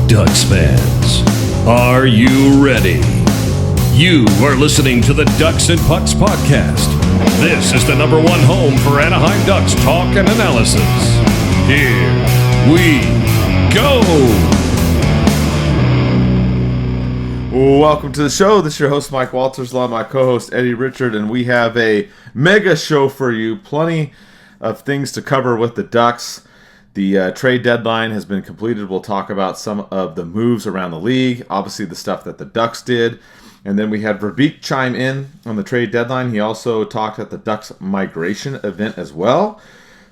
Ducks fans, are you ready? You are listening to the Ducks and Pucks podcast. This is the number one home for Anaheim Ducks talk and analysis. Here we go. Welcome to the show. This is your host, Mike Walters, along with my co-host, Eddie Richard, and we have a mega show for you. Plenty of things to cover with the Ducks. The trade deadline has been completed. We'll talk about some of the moves around the league, obviously the stuff that the Ducks did. And then we had Verbeek chime in on the trade deadline. He also talked at the Ducks migration event as well.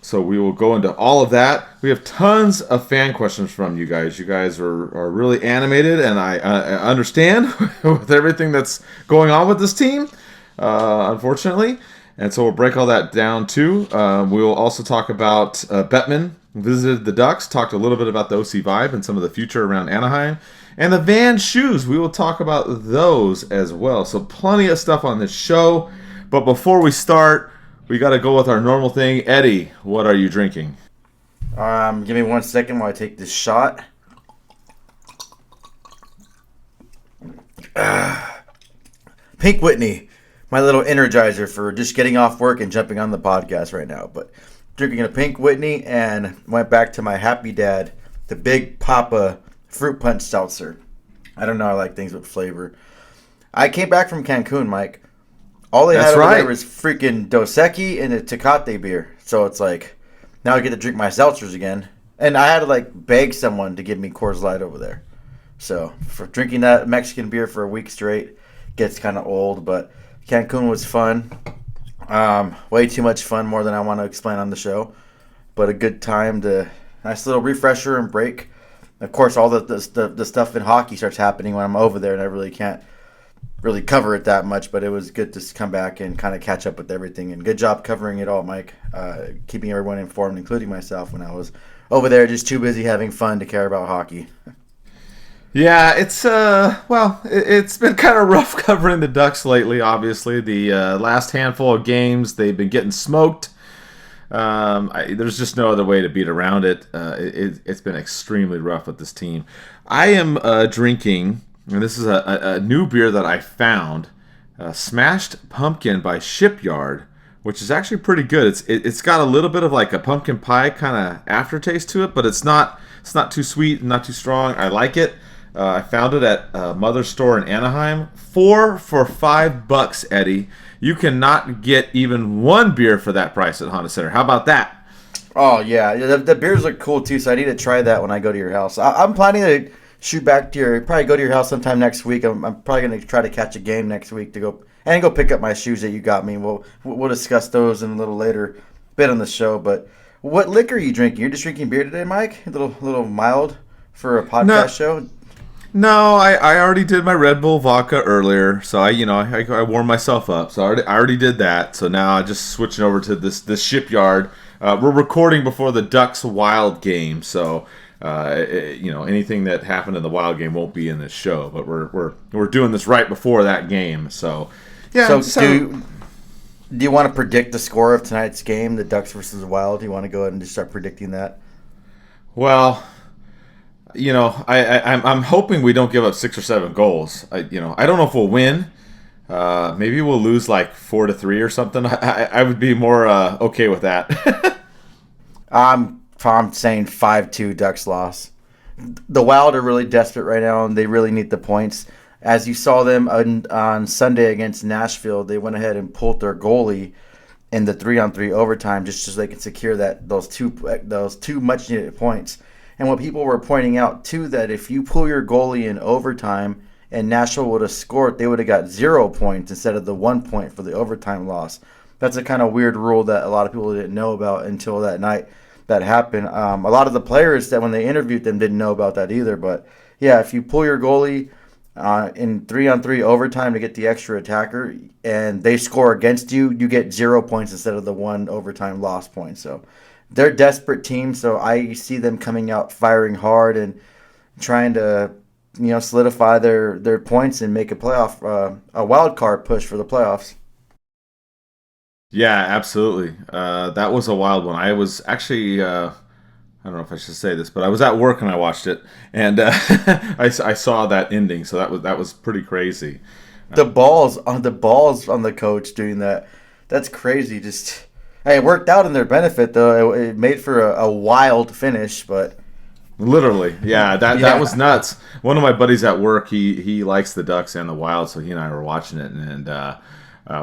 So we will go into all of that. We have tons of fan questions from you guys. You guys are really animated, and I understand with everything that's going on with this team, unfortunately. And so we'll break all that down too. We will also talk about Bettman visited the Ducks, talked a little bit about the OC vibe and some of the future around Anaheim. And the Van shoes, we will talk about those as well. So plenty of stuff on this show. But before we start, we got to go with our normal thing. Eddie, what are you drinking? Give me 1 second while I take this shot. Pink Whitney, my little energizer for just getting off work and jumping on the podcast right now. But drinking a Pink Whitney and went back to my Happy Dad, the Big Papa Fruit Punch Seltzer. I don't know, I like things with flavor. I came back from Cancun, Mike. All they had over there was freaking Dos Equis and a Tecate beer. So it's like, now I get to drink my seltzers again. And I had to like beg someone to give me Coors Light over there. So for drinking that Mexican beer for a week straight gets kind of old. But Cancun was fun. Way too much fun, more than I want to explain on the show. But a good time, nice little refresher and break. Of course, all the stuff in hockey starts happening when I'm over there, and I really can't really cover it that much, but it was good to come back and kind of catch up with everything. And good job covering it all, Mike, keeping everyone informed, including myself when I was over there, just too busy having fun to care about hockey. Yeah, it's been kind of rough covering the Ducks lately, obviously. The last handful of games, they've been getting smoked. There's just no other way to beat around it. It's been extremely rough with this team. I am drinking... And this is a new beer that I found, Smashed Pumpkin by Shipyard, which is actually pretty good. It's got a little bit of like a pumpkin pie kind of aftertaste to it, but it's not too sweet and not too strong. I like it. I found it at Mother's Store in Anaheim. 4 for $5, Eddie. You cannot get even one beer for that price at Honda Center. How about that? Oh yeah, the beers look cool too. So I need to try that when I go to your house. I'm planning to shoot back to probably go to your house sometime next week. I'm probably going to try to catch a game next week to go pick up my shoes that you got me. We'll discuss those in a little later bit on the show. But what liquor are you drinking? You're just drinking beer today, Mike? A little mild for a podcast show? No, I already did my Red Bull vodka earlier, so I warmed myself up. So I already did that. So now I'm just switching over to this Shipyard. We're recording before the Ducks Wild game, so anything that happened in the Wild game won't be in this show, but we're doing this right before that game. So yeah. So do you want to predict the score of tonight's game, the Ducks versus the Wild? Do you want to go ahead and just start predicting that? Well, I'm hoping we don't give up 6 or 7 goals. I don't know if we'll win. Maybe we'll lose like 4-3 or something. I would be more okay with that. I'm saying 5-2 Ducks loss. The Wild are really desperate right now, and they really need the points. As you saw them on Sunday against Nashville, they went ahead and pulled their goalie in the 3-on-3 overtime just so they can secure those two much-needed points. And what people were pointing out, too, that if you pull your goalie in overtime and Nashville would have scored, they would have got 0 points instead of the 1 point for the overtime loss. That's a kind of weird rule that a lot of people didn't know about until that night that happened. A lot of the players that when they interviewed them didn't know about that either. But yeah, if you pull your goalie in 3-on-3 overtime to get the extra attacker and they score against you, you get 0 points instead of the 1 overtime loss point. So they're a desperate team. So I see them coming out firing hard and trying to solidify their points and make a wild card push for the playoffs. Yeah, absolutely. That was a wild one. I was actually I don't know if I should say this, but I was at work and I watched it, and I saw that ending. So that was pretty crazy. The balls on the coach doing that. That's crazy. Just hey, it worked out in their benefit though. It made for a wild finish, but literally, yeah, that was nuts. One of my buddies at work, he likes the Ducks and the Wild, so he and I were watching it, and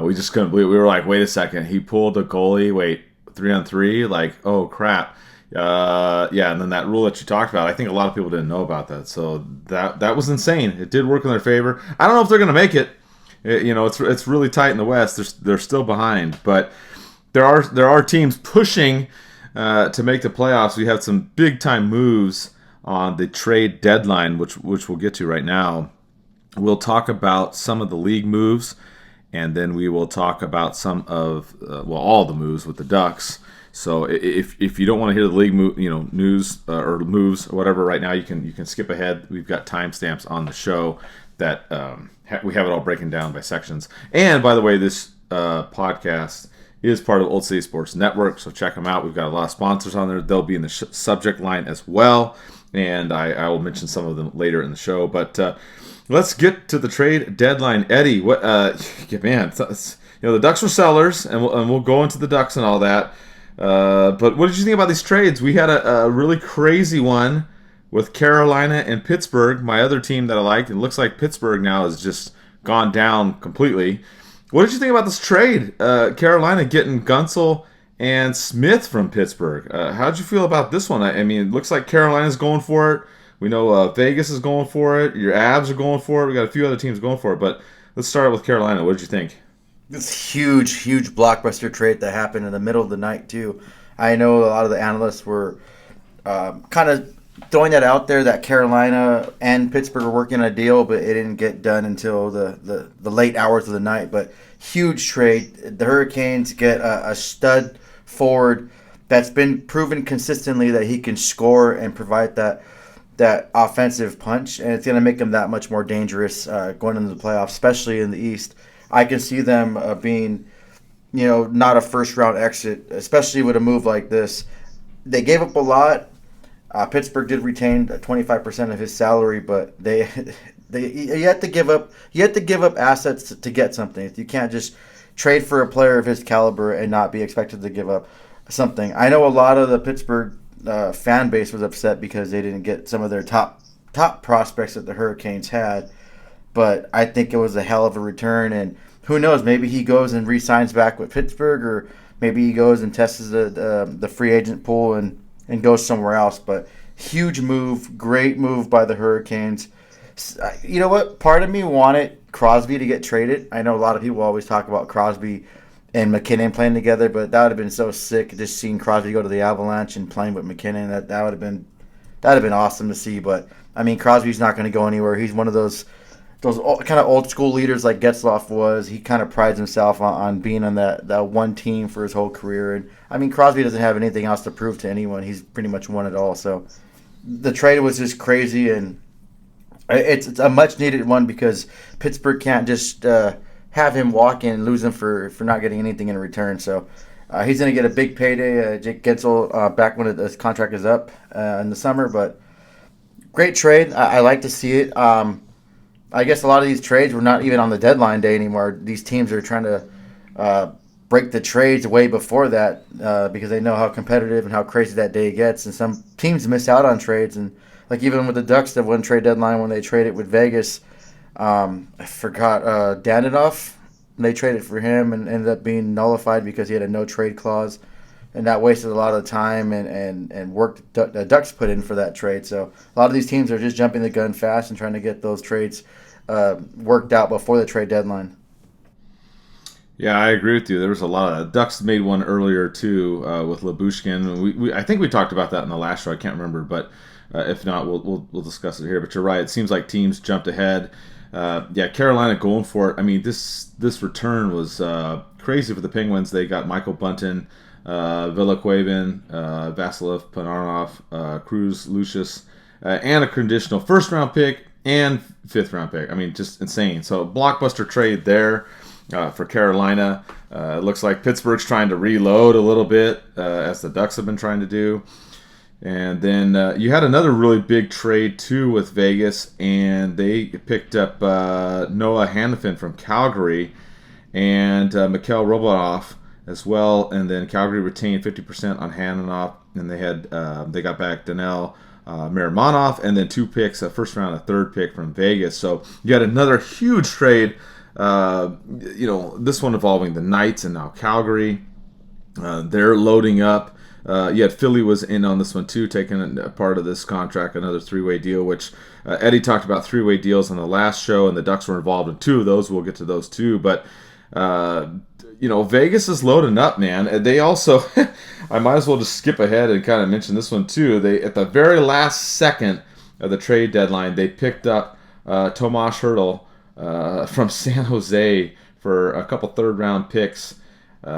we just couldn't believe it. We were like, wait a second, he pulled the goalie. Wait, 3-on-3? Like, oh crap. Yeah, and then that rule that you talked about, I think a lot of people didn't know about that. So that was insane. It did work in their favor. I don't know if they're going to make it. It's really tight in the West. They're still behind, but there are teams pushing to make the playoffs. We have some big time moves on the trade deadline, which we'll get to right now. We'll talk about some of the league moves, and then we will talk about some of all the moves with the Ducks. So if you don't want to hear the league news or moves or whatever right now, you can skip ahead. We've got timestamps on the show that we have it all broken down by sections. And by the way, this podcast is part of Old City Sports Network, so check them out. We've got a lot of sponsors on there. They'll be in the subject line as well, and I will mention some of them later in the show. But let's get to the trade deadline. Eddie, what man, the Ducks were sellers, and we'll go into the Ducks and all that. But what did you think about these trades? We had a really crazy one with Carolina and Pittsburgh, my other team that I like. It looks like Pittsburgh now has just gone down completely. What did you think about this trade? Carolina getting Gunsel and Smith from Pittsburgh. How did you feel about this one? I mean, it looks like Carolina's going for it. We know Vegas is going for it. Your Avs are going for it. We got a few other teams going for it. But let's start with Carolina. What did you think? This huge blockbuster trade that happened in the middle of the night, too. I know a lot of the analysts were kind of throwing that out there that Carolina and Pittsburgh were working on a deal, but it didn't get done until the late hours of the night. But huge trade. The Hurricanes get a stud forward that's been proven consistently that he can score and provide that offensive punch, and it's going to make them that much more dangerous going into the playoffs, especially in the East. I can see them being, not a first-round exit, especially with a move like this. They gave up a lot. Pittsburgh did retain 25% of his salary, but you have to give up assets to get something. You can't just trade for a player of his caliber and not be expected to give up something. I know a lot of the Pittsburgh fan base was upset because they didn't get some of their top prospects that the Hurricanes had. But I think it was a hell of a return, and who knows? Maybe he goes and re-signs back with Pittsburgh, or maybe he goes and tests the free agent pool and goes somewhere else. But huge move, great move by the Hurricanes. You know what? Part of me wanted Crosby to get traded. I know a lot of people always talk about Crosby and McKinnon playing together, but that would have been so sick just seeing Crosby go to the Avalanche and playing with McKinnon. That would have been awesome to see. But I mean, Crosby's not going to go anywhere. He's one of those kind of old school leaders like Getzlaf was. He kind of prides himself on being on that one team for his whole career. And I mean, Crosby doesn't have anything else to prove to anyone. He's pretty much won it all. So the trade was just crazy, and it's a much needed one because Pittsburgh can't just have him walk in and lose him for not getting anything in return. So he's going to get a big payday. Jake Gensel back when his contract is up in the summer. But great trade. I like to see it. I guess a lot of these trades were not even on the deadline day anymore. These teams are trying to break the trades way before that because they know how competitive and how crazy that day gets. And some teams miss out on trades. And like even with the Ducks, the one trade deadline when they traded with Vegas, I forgot Danilov. They traded for him and ended up being nullified because he had a no trade clause. And that wasted a lot of time and work the Ducks put in for that trade. So a lot of these teams are just jumping the gun fast and trying to get those trades worked out before the trade deadline. Yeah, I agree with you. There was a lot of Ducks made one earlier too with Labushkin. I think we talked about that in the last show. I can't remember, but if not, we'll discuss it here. But you're right. It seems like teams jumped ahead. Carolina going for it. I mean, this return was crazy for the Penguins. They got Michael Bunting, Villacuevin, Vasilev, Panarov, Cruz, Lucius, and a conditional first-round pick and fifth-round pick. I mean, just insane. So blockbuster trade there for Carolina. It looks like Pittsburgh's trying to reload a little bit, as the Ducks have been trying to do. And then you had another really big trade, too, with Vegas, and they picked up Noah Hannafin from Calgary and Mikhail Romanov as well. And then Calgary retained 50% on Hannanoff, and they got back Danel Miramonov, and then 2 picks, a first round, a third pick from Vegas. So you had another huge trade, this one involving the Knights and now Calgary. They're loading up. Yet Philly was in on this one too, taking a part of this contract, another 3-way deal, which Eddie talked about 3-way deals on the last show, and the Ducks were involved in 2 of those. We'll get to those too. But, Vegas is loading up, man. And they also, I might as well just skip ahead and kind of mention this one too. They, at the very last second of the trade deadline, they picked up Tomas Hertl from San Jose for a couple third-round picks. They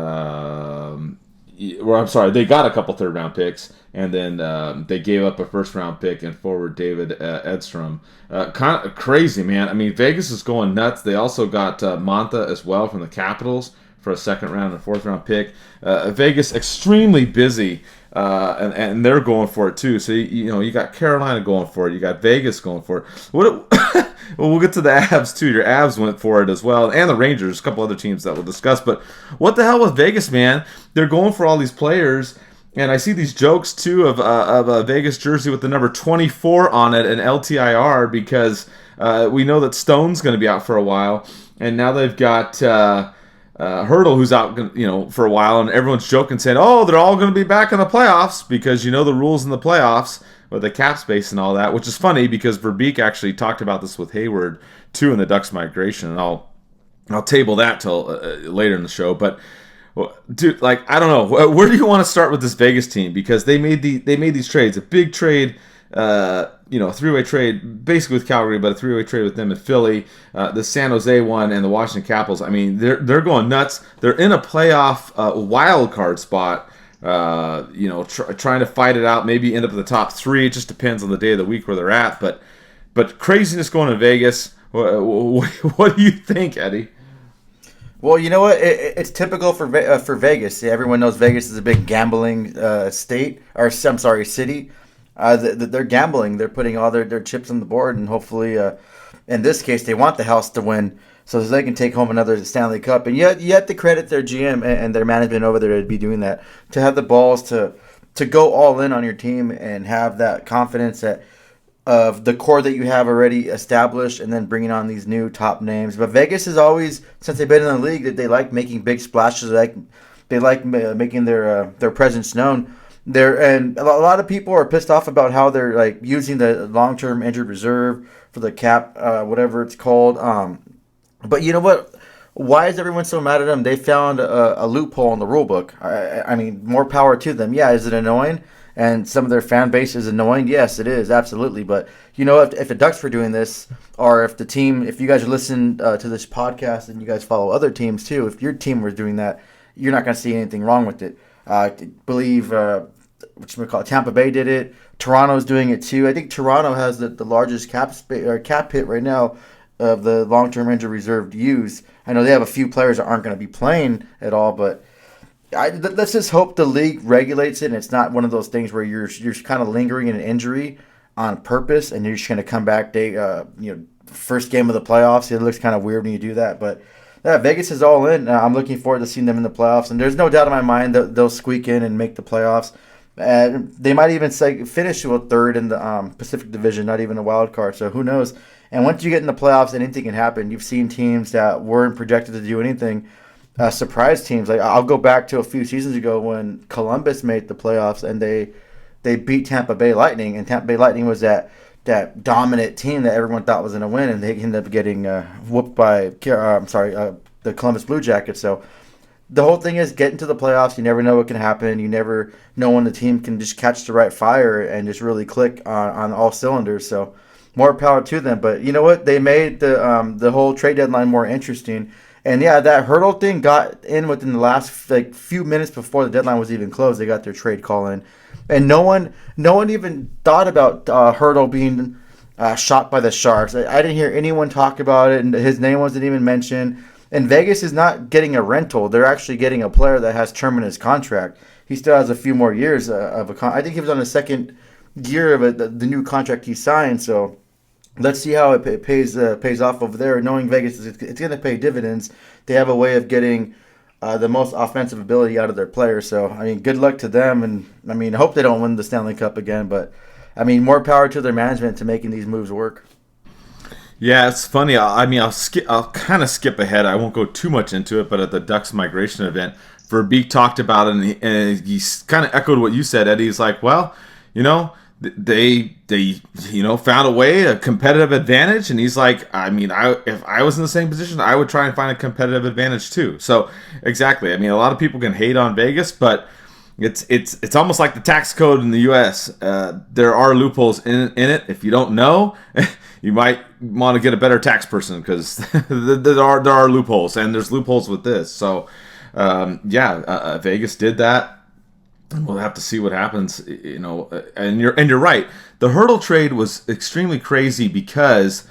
got a couple third-round picks, and then they gave up a first-round pick and forward David Edstrom. Kind of crazy, man. I mean, Vegas is going nuts. They also got Mantha as well from the Capitals for a second-round and fourth-round pick. Vegas extremely busy, and they're going for it too. So you got Carolina going for it. You got Vegas going for it. Well, we'll get to the Avs too. Your Avs went for it as well, and the Rangers, a couple other teams that we'll discuss. But what the hell with Vegas, man? They're going for all these players, and I see these jokes too of a Vegas jersey with the number 24 on it and LTIR because we know that Stone's going to be out for a while, and now they've got Hertl who's out, for a while, and everyone's joking saying, "Oh, they're all going to be back in the playoffs," because you know the rules in the playoffs with the cap space and all that, which is funny because Verbeek actually talked about this with Hayward too in the Ducks migration, and I'll table that till later in the show. But dude, I don't know, where do you want to start with this Vegas team, because they made these trades, a big trade, a 3-way trade basically with Calgary, but a 3-way trade with them in Philly, the San Jose one, and the Washington Capitals. I mean, they're going nuts. They're in a playoff wild card spot. Trying to fight it out, maybe end up in the top 3. It just depends on the day of the week where they're at. But craziness going to Vegas. What do you think, Eddie? Well, you know what? It's typical for Vegas. Everyone knows Vegas is a big gambling city. They're gambling. They're putting all their chips on the board, and hopefully, in this case, they want the house to win, so they can take home another Stanley Cup. And yet, you have to credit their GM and their management over there to be doing that, to have the balls to go all in on your team and have that confidence of the core that you have already established, and then bringing on these new top names. But Vegas has always, since they've been in the league, that they like making big splashes. They like making their presence known. And a lot of people are pissed off about how they're using the long-term injured reserve for the cap, whatever it's called. But you know what? Why is everyone so mad at them? They found a loophole in the rule book. I mean, more power to them. Yeah, is it annoying? And some of their fan base is annoying? Yes, it is, absolutely. But, if the Ducks were doing this, or if you guys listen to this podcast and you guys follow other teams too, if your team was doing that, you're not going to see anything wrong with it. I believe Tampa Bay did it. Toronto's doing it too. I think Toronto has the largest cap hit right now of the long-term injury reserve used. I know they have a few players that aren't going to be playing at all, but let's just hope the league regulates it, and it's not one of those things where you're kind of lingering in an injury on purpose, and you're just going to come back first game of the playoffs. It looks kind of weird when you do that, but yeah, Vegas is all in. I'm looking forward to seeing them in the playoffs, and there's no doubt in my mind that they'll squeak in and make the playoffs. And they might even finish with third in the Pacific Division, not even a wild card. So who knows? And once you get in the playoffs, anything can happen. You've seen teams that weren't projected to do anything, surprise teams. I'll go back to a few seasons ago when Columbus made the playoffs and they beat Tampa Bay Lightning, and Tampa Bay Lightning was that dominant team that everyone thought was going to win, and they ended up getting whooped by the Columbus Blue Jackets. So the whole thing is getting to the playoffs. You never know what can happen. You never know when the team can just catch the right fire and just really click on all cylinders. So more power to them. But you know what? They made the whole trade deadline more interesting. And yeah, that Hertl thing got in within the last few minutes before the deadline was even closed. They got their trade call in, and no one even thought about Hertl being shot by the Sharks. I didn't hear anyone talk about it, and his name wasn't even mentioned. And Vegas is not getting a rental; they're actually getting a player that has term in his contract. he still has a few more years I think he was on the second year of the new contract he signed. So let's see how it pays off over there. Knowing Vegas, it's going to pay dividends. They have a way of getting the most offensive ability out of their players. So, I mean, good luck to them. And, I mean, I hope they don't win the Stanley Cup again. But, I mean, more power to their management to making these moves work. Yeah, it's funny. I'll kind of skip ahead. I won't go too much into it, but at the Ducks migration event, Verbeek talked about it, and he kind of echoed what you said, Eddie. He's like, well, they found a way, a competitive advantage, and he's like, if I was in the same position, I would try and find a competitive advantage too. So exactly. I mean, a lot of people can hate on Vegas, but it's almost like the tax code in the U.S. There are loopholes in it. If you don't know, you might want to get a better tax person because there are loopholes, and there's loopholes with this. So Vegas did that. We'll have to see what happens, and you're right. The Hurdle trade was extremely crazy because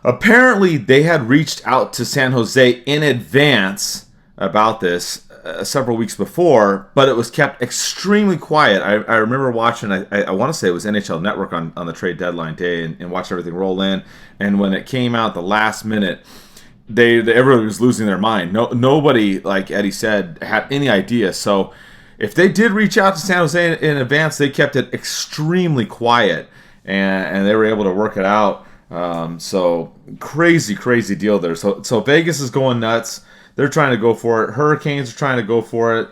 apparently they had reached out to San Jose in advance about this several weeks before, but it was kept extremely quiet. I remember watching, I want to say it was NHL Network on the trade deadline day and watched everything roll in, and when it came out the last minute, everybody was losing their mind. Nobody, like Eddie said, had any idea. So if they did reach out to San Jose in advance, they kept it extremely quiet, and they were able to work it out. So crazy deal there. So Vegas is going nuts. They're trying to go for it. Hurricanes are trying to go for it.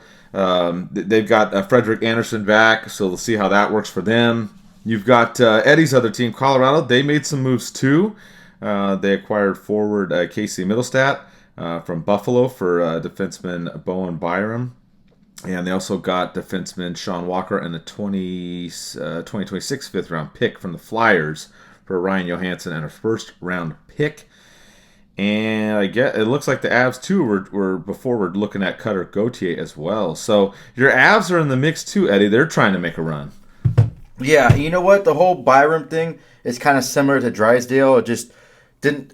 They've got Frederik Andersen back, so we'll see how that works for them. You've got Eddie's other team, Colorado. They made some moves too. They acquired forward Casey Middlestat from Buffalo for defenseman Bowen Byram. And they also got defenseman Sean Walker and the 2026 fifth-round pick from the Flyers for Ryan Johansson and a first-round pick. And I get it looks like the Avs too were looking at Cutter Gauthier as well. So your Avs are in the mix too, Eddie. They're trying to make a run. Yeah, you know what? The whole Byram thing is kind of similar to Drysdale. It just didn't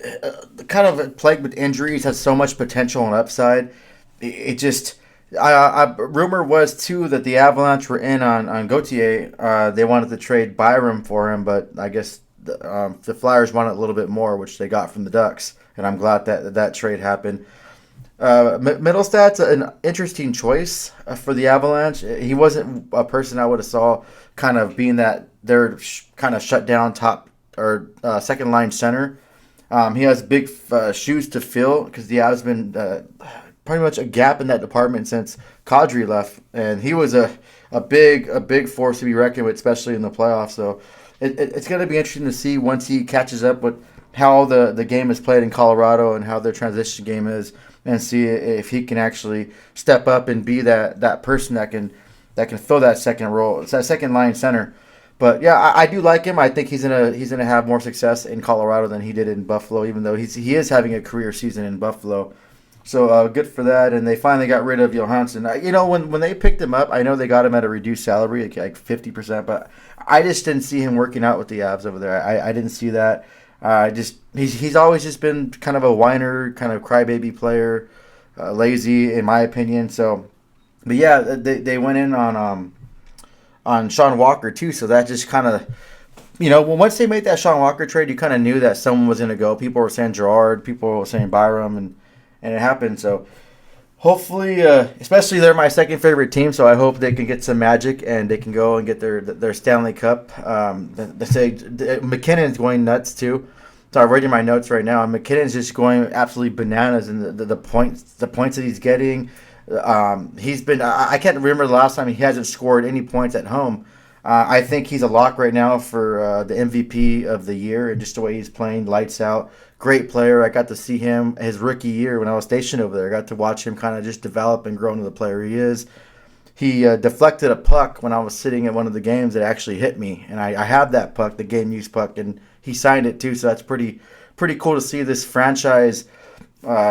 kind of plagued with injuries, has so much potential and upside. It just rumor was too that the Avalanche were in on Gauthier. They wanted to trade Byram for him, but I guess the Flyers wanted a little bit more, which they got from the Ducks, and I'm glad that trade happened. Middlestat's an interesting choice for the Avalanche. He wasn't a person I would have saw kind of being that they're kind of shut down top or second line center. He has big shoes to fill because the Avs been pretty much a gap in that department since Kadri left, and he was a big force to be reckoned with, especially in the playoffs. So it's going to be interesting to see once he catches up with how the game is played in Colorado and how their transition game is, and see if he can actually step up and be that person that can fill that second role. It's that second line center. But yeah, I do like him. I think he's gonna have more success in Colorado than he did in Buffalo, even though he is having a career season in Buffalo. So good for that. And they finally got rid of Johansson. When they picked him up, I know they got him at a reduced salary, like 50%, but I just didn't see him working out with the Avs over there. I didn't see that. He's always just been kind of a whiner, kind of crybaby player, lazy in my opinion. So, but yeah, they went in on Sean Walker too. So that just kind of, once they made that Sean Walker trade, you kind of knew that someone was going to go. People were saying Gerard, people were saying Byram, and it happened. So hopefully, especially they're my second favorite team, so I hope they can get some magic and they can go and get their Stanley Cup. They say McKinnon's going nuts too. So I'm reading my notes right now, and McKinnon's just going absolutely bananas in the points that he's getting. He's been I can't remember the last time he hasn't scored any points at home. I think he's a lock right now for the MVP of the year, and just the way he's playing, lights out. Great player. I got to see him his rookie year when I was stationed over there. I got to watch him kind of just develop and grow into the player he is. He deflected a puck when I was sitting at one of the games that actually hit me, and I have that puck, the game-used puck, and he signed it too. So that's pretty cool to see this franchise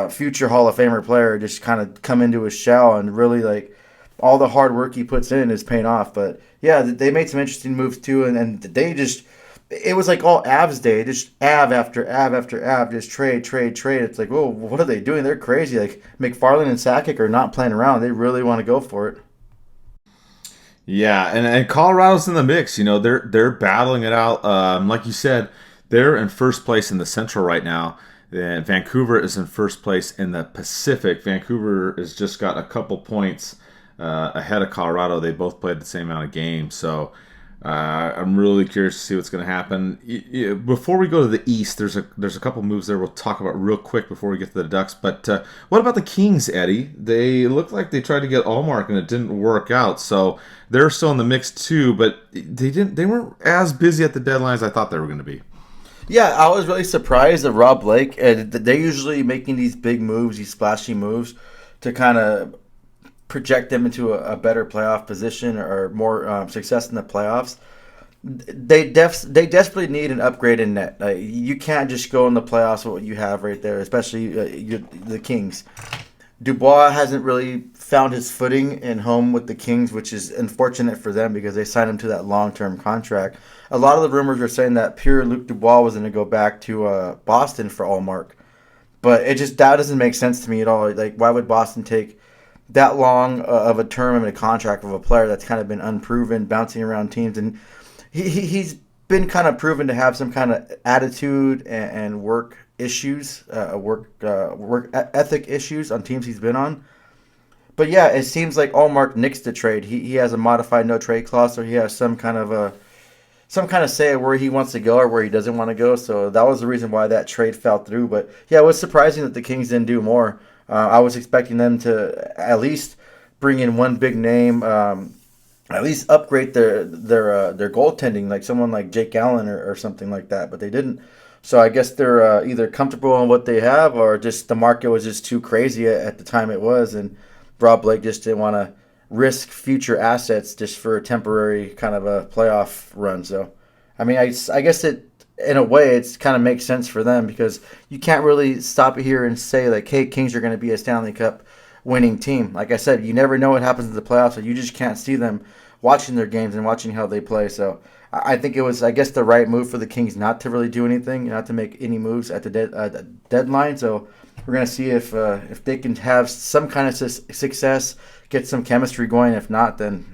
future Hall of Famer player just kind of come into his shell, and really like all the hard work he puts in is paying off. But yeah, they made some interesting moves too, and they just. It was like all Avs day, just Av after Av after Av, just trade. It's like, whoa, what are they doing? They're crazy. Like McFarland and Sakic are not playing around. They really want to go for it. Yeah, and Colorado's in the mix. They're battling it out. Like you said, they're in first place in the Central right now. And Vancouver is in first place in the Pacific. Vancouver has just got a couple points ahead of Colorado. They both played the same amount of games, so I'm really curious to see what's going to happen. Before we go to the East, there's a couple moves there we'll talk about real quick before we get to the Ducks. But what about the Kings, Eddie? They looked like they tried to get Allmark and it didn't work out. So they're still in the mix too, but they weren't as busy at the deadline as I thought they were going to be. Yeah, I was really surprised at Rob Blake. They're usually making these big moves, these splashy moves, to kind of project them into a better playoff position or more success in the playoffs. They desperately need an upgrade in net. You can't just go in the playoffs with what you have right there, especially the Kings. Dubois hasn't really found his footing in home with the Kings, which is unfortunate for them because they signed him to that long-term contract. A lot of the rumors are saying that Pierre-Luc Dubois was going to go back to Boston for Allmark. But that doesn't make sense to me at all. Like, why would Boston take that long of a term and a contract of a player that's kind of been unproven, bouncing around teams? And he's been kind of proven to have some kind of attitude and work issues, work ethic issues on teams he's been on. But yeah, it seems like Allmark nixed the trade. He has a modified no trade clause, or he has some kind of say where he wants to go or where he doesn't want to go. So that was the reason why that trade fell through. But yeah, it was surprising that the Kings didn't do more. I was expecting them to at least bring in one big name, at least upgrade their goaltending, like someone like Jake Allen or something like that. But they didn't. So I guess they're either comfortable on what they have, or just the market was just too crazy at the time it was, and Rob Blake just didn't want to risk future assets just for a temporary kind of a playoff run. So, I mean, I guess it, in a way, it's kind of makes sense for them because you can't really stop here and say, like, hey, Kings are going to be a Stanley Cup winning team. Like I said, you never know what happens in the playoffs, so you just can't see them watching their games and watching how they play. So I think it was, I guess, the right move for the Kings not to really do anything, not to make any moves at the deadline. So we're going to see if they can have some kind of success, get some chemistry going. If not, then,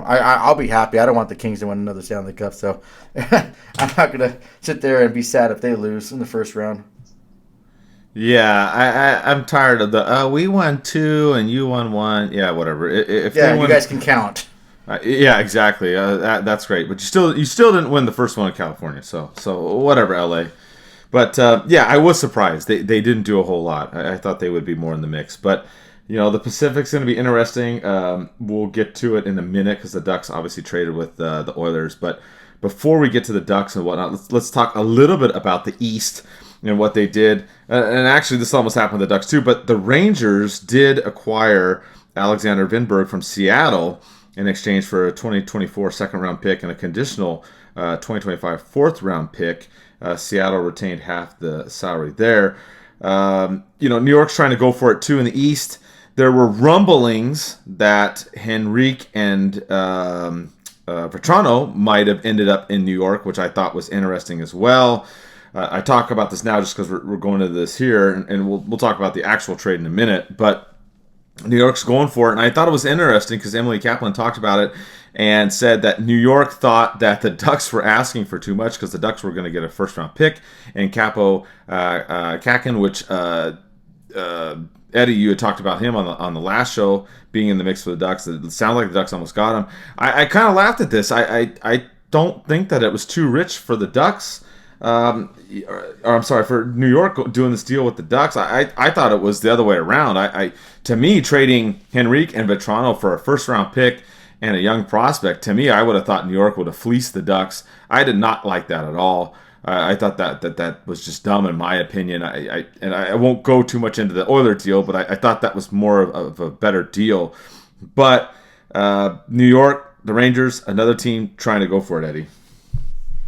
I'll be happy. I don't want the Kings to win another Stanley Cup, so I'm not going to sit there and be sad if they lose in the first round. Yeah, I'm tired of the we won 2 and you won 1. Yeah, whatever. If you guys can count. Yeah, exactly. That's great, but you still didn't win the first one in California. So whatever, LA. But yeah, I was surprised they didn't do a whole lot. I thought they would be more in the mix, but the Pacific's going to be interesting. We'll get to it in a minute because the Ducks obviously traded with the Oilers. But before we get to the Ducks and whatnot, let's talk a little bit about the East and what they did. And actually, this almost happened with the Ducks too. But the Rangers did acquire Alexander Vinberg from Seattle in exchange for a 2024 second-round pick and a conditional 2025 fourth-round pick. Seattle retained half the salary there. New York's trying to go for it too in the East. There were rumblings that Henrique and Vetrano might have ended up in New York, which I thought was interesting as well. I talk about this now just because we're going to this here, and we'll talk about the actual trade in a minute. But New York's going for it, and I thought it was interesting because Emily Kaplan talked about it and said that New York thought that the Ducks were asking for too much because the Ducks were going to get a first-round pick, and Capo Kakin, which Eddie, you had talked about him on the last show being in the mix for the Ducks. It sounded like the Ducks almost got him. I kind of laughed at this. I don't think that it was too rich for the Ducks. Or I'm sorry, for New York doing this deal with the Ducks. I thought it was the other way around. To me, trading Henrique and Vetrano for a first-round pick and a young prospect, to me, I would have thought New York would have fleeced the Ducks. I did not like that at all. I thought that was just dumb in my opinion. I won't go too much into the Oiler deal, but I thought that was more of a better deal. But New York, the Rangers, another team trying to go for it, Eddie.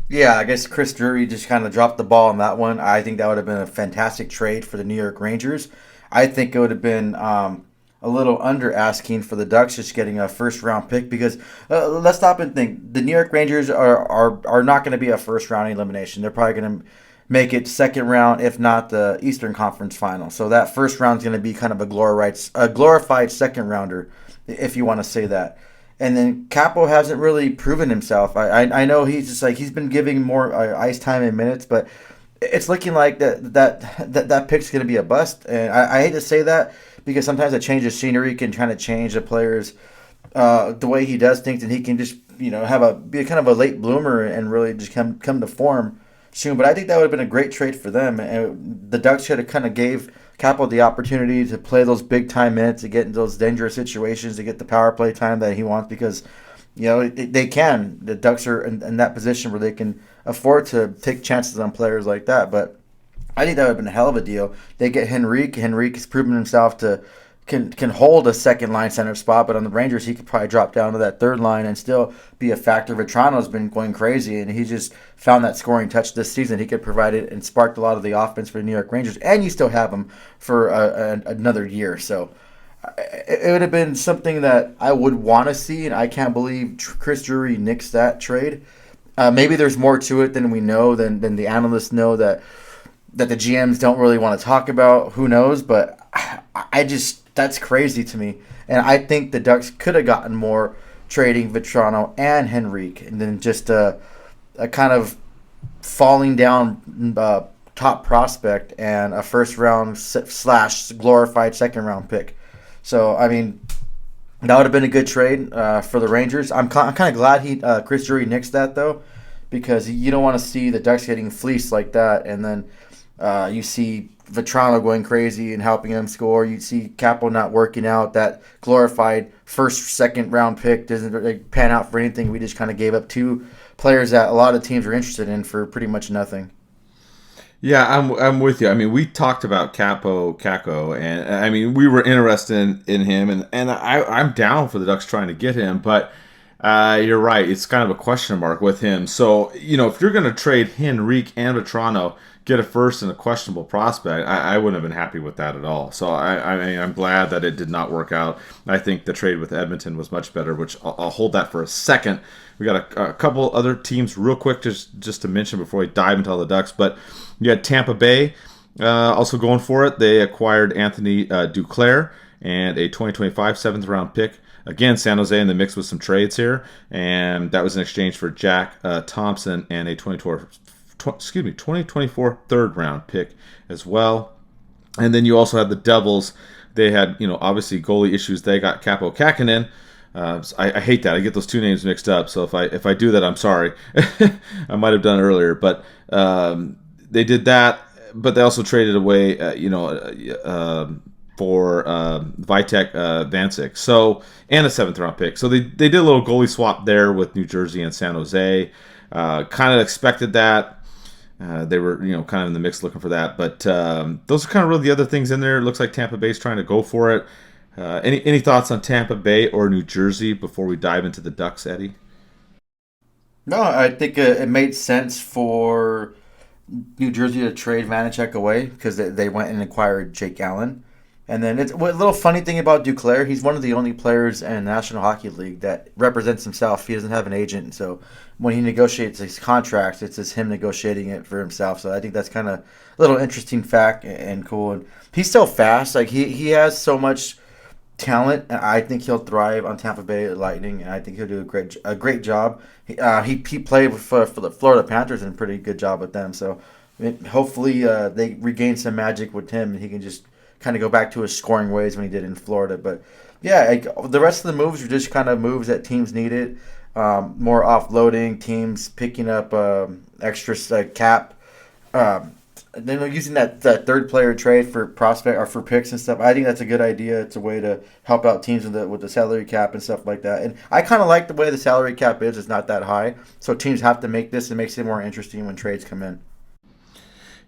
Yeah, I guess Chris Drury just kind of dropped the ball on that one. I think that would have been a fantastic trade for the New York Rangers. I think it would have been a little under asking for the Ducks just getting a first-round pick because let's stop and think. The New York Rangers are not going to be a first-round elimination. They're probably going to make it second round, if not the Eastern Conference Final. So that first round is going to be kind of a glorified second-rounder, if you want to say that. And then Capo hasn't really proven himself. I know he's been giving more ice time and minutes, but it's looking like that pick's going to be a bust. And I hate to say that because sometimes a change of scenery can kind of change the players the way he does things, and he can just be a kind of a late bloomer and really just come to form soon. But I think that would have been a great trade for them, and the Ducks should have kind of gave Capo the opportunity to play those big time minutes, to get in those dangerous situations, to get the power play time that he wants, because they can. The Ducks are in that position where they can afford to take chances on players like that. But I think that would have been a hell of a deal. They get Henrique. Henrique has proven himself to can hold a second line center spot, but on the Rangers he could probably drop down to that third line and still be a factor. Vetrano's been going crazy, and he just found that scoring touch this season. He could provide it and sparked a lot of the offense for the New York Rangers, and you still have him for another year. So it would have been something that I would want to see, and I can't believe Chris Drury nixed that trade. Maybe there's more to it than we know, than the analysts know, that the GMs don't really want to talk about. Who knows? But that's crazy to me. And I think the Ducks could have gotten more trading Vetrano and Henrique, and then just a kind of falling down top prospect and a first round / glorified second round pick. So, I mean, that would have been a good trade for the Rangers. I'm kind of glad Chris Drury nixed that, though, because you don't want to see the Ducks getting fleeced like that, and then you see Vetrano going crazy and helping them score. You see Capo not working out. That glorified second round pick doesn't pan out for anything. We just kind of gave up two players that a lot of teams are interested in for pretty much nothing. Yeah, I'm with you. I mean, we talked about Kako, and I mean, we were interested in him, and I'm down for the Ducks trying to get him, but you're right. It's kind of a question mark with him. So, if you're going to trade Henrique and Vetrano, get a first and a questionable prospect, I wouldn't have been happy with that at all. So I'm glad that it did not work out. I think the trade with Edmonton was much better, which I'll hold that for a second. We got a couple other teams real quick just to mention before we dive into all the Ducks. But you had Tampa Bay also going for it. They acquired Anthony Duclair and a 2025 seventh round pick. Again, San Jose in the mix with some trades here, and that was in exchange for Jack Thompson and a 2024 third round pick as well. And then you also had the Devils. They had, obviously goalie issues. They got Capo Kakinen. I hate that. I get those two names mixed up. So if I do that, I'm sorry. I might have done it earlier, but they did that. But they also traded away, for Vitek Vancic. So, and a seventh round pick. So they did a little goalie swap there with New Jersey and San Jose. Kind of expected that. They were, kind of in the mix looking for that. But those are kind of really the other things in there. It looks like Tampa Bay's trying to go for it. Any thoughts on Tampa Bay or New Jersey before we dive into the Ducks, Eddie? No, I think it made sense for New Jersey to trade Vanacek away because they went and acquired Jake Allen. And then it's a little funny thing about Duclair. He's one of the only players in the National Hockey League that represents himself. He doesn't have an agent, so when he negotiates his contracts, it's just him negotiating it for himself. So I think that's kind of a little interesting fact and cool. And he's so fast. Like he has so much talent, and I think he'll thrive on Tampa Bay Lightning, and I think he'll do a great job. He played for the Florida Panthers and a pretty good job with them. So hopefully they regain some magic with him, and he can just kind of go back to his scoring ways when he did in Florida. But yeah, the rest of the moves are just kind of moves that teams needed. More offloading, teams picking up extra cap. Then using that third player trade for prospect or for picks and stuff. I think that's a good idea. It's a way to help out teams with the salary cap and stuff like that. And I kind of like the way the salary cap is. It's not that high, so teams have to make this. It makes it more interesting when trades come in.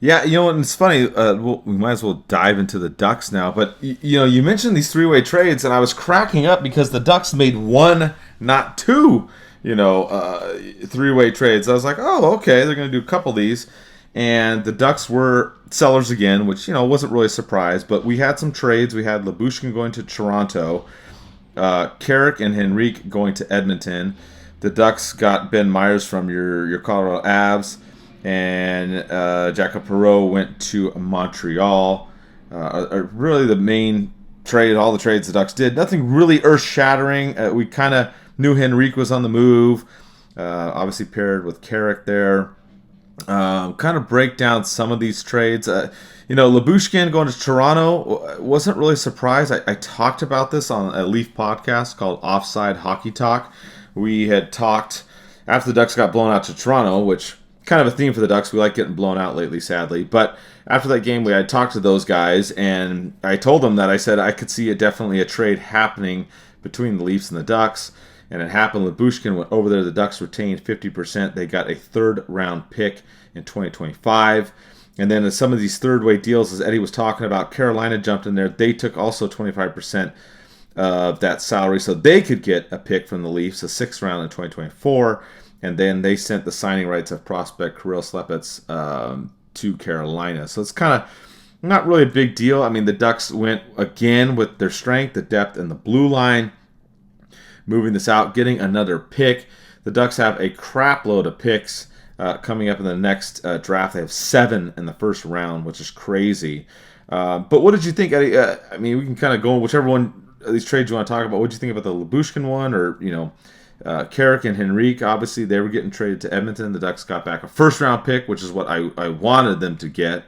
Yeah, and it's funny. We might as well dive into the Ducks now. But you mentioned these three-way trades, and I was cracking up because the Ducks made one, not two, three-way trades. I was like, oh, okay, they're going to do a couple of these, and the Ducks were sellers again, which wasn't really a surprise. But we had some trades. We had Lyubushkin going to Toronto, Carrick and Henrique going to Edmonton. The Ducks got Ben Myers from your Colorado Avs. And Jacob Perreault went to Montreal. Really the main trade, all the trades the Ducks did. Nothing really earth-shattering. We kind of Knew Henrique was on the move, obviously paired with Carrick there. Kind of break down some of these trades. Lyubushkin going to Toronto wasn't really surprised. I talked about this on a Leaf podcast called Offside Hockey Talk. We had talked after the Ducks got blown out to Toronto, which kind of a theme for the Ducks. We like getting blown out lately, sadly. But after that game, we had talked to those guys, and I told them that I said I could see definitely a trade happening between the Leafs and the Ducks. And it happened. Lyubushkin went over there. The Ducks retained 50%. They got a third-round pick in 2025. And then some of these third-way deals, as Eddie was talking about, Carolina jumped in there. They took also 25% of that salary so they could get a pick from the Leafs, a sixth round in 2024. And then they sent the signing rights of prospect Kirill Slepets to Carolina. So it's kind of not really a big deal. I mean, the Ducks went again with their strength, the depth, and the blue line. Moving this out, getting another pick. The Ducks have a crap load of picks coming up in the next draft. They have 7 in the first round, which is crazy. But what did you think, Eddie? I mean, we can kind of go whichever one of these trades you want to talk about. What did you think about the Lyubushkin one, or Carrick and Henrique? Obviously, they were getting traded to Edmonton. The Ducks got back a first-round pick, which is what I wanted them to get.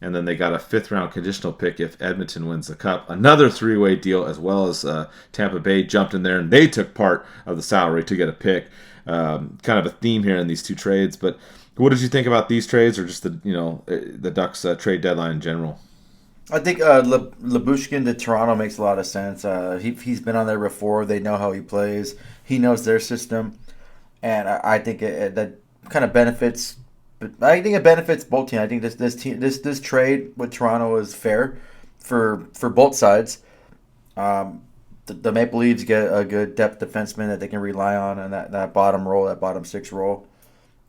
And then they got a 5th-round conditional pick if Edmonton wins the Cup. Another 3-way deal, as well as Tampa Bay jumped in there, and they took part of the salary to get a pick. Kind of a theme here in these two trades. But what did you think about these trades, or just the Ducks trade deadline in general? I think Lyubushkin to Toronto makes a lot of sense. He's been on there before. They know how he plays. He knows their system. And I think that kind of benefits. But I think it benefits both teams. I think this trade with Toronto is fair for both sides. The Maple Leafs get a good depth defenseman that they can rely on in that bottom role, that bottom 6 role.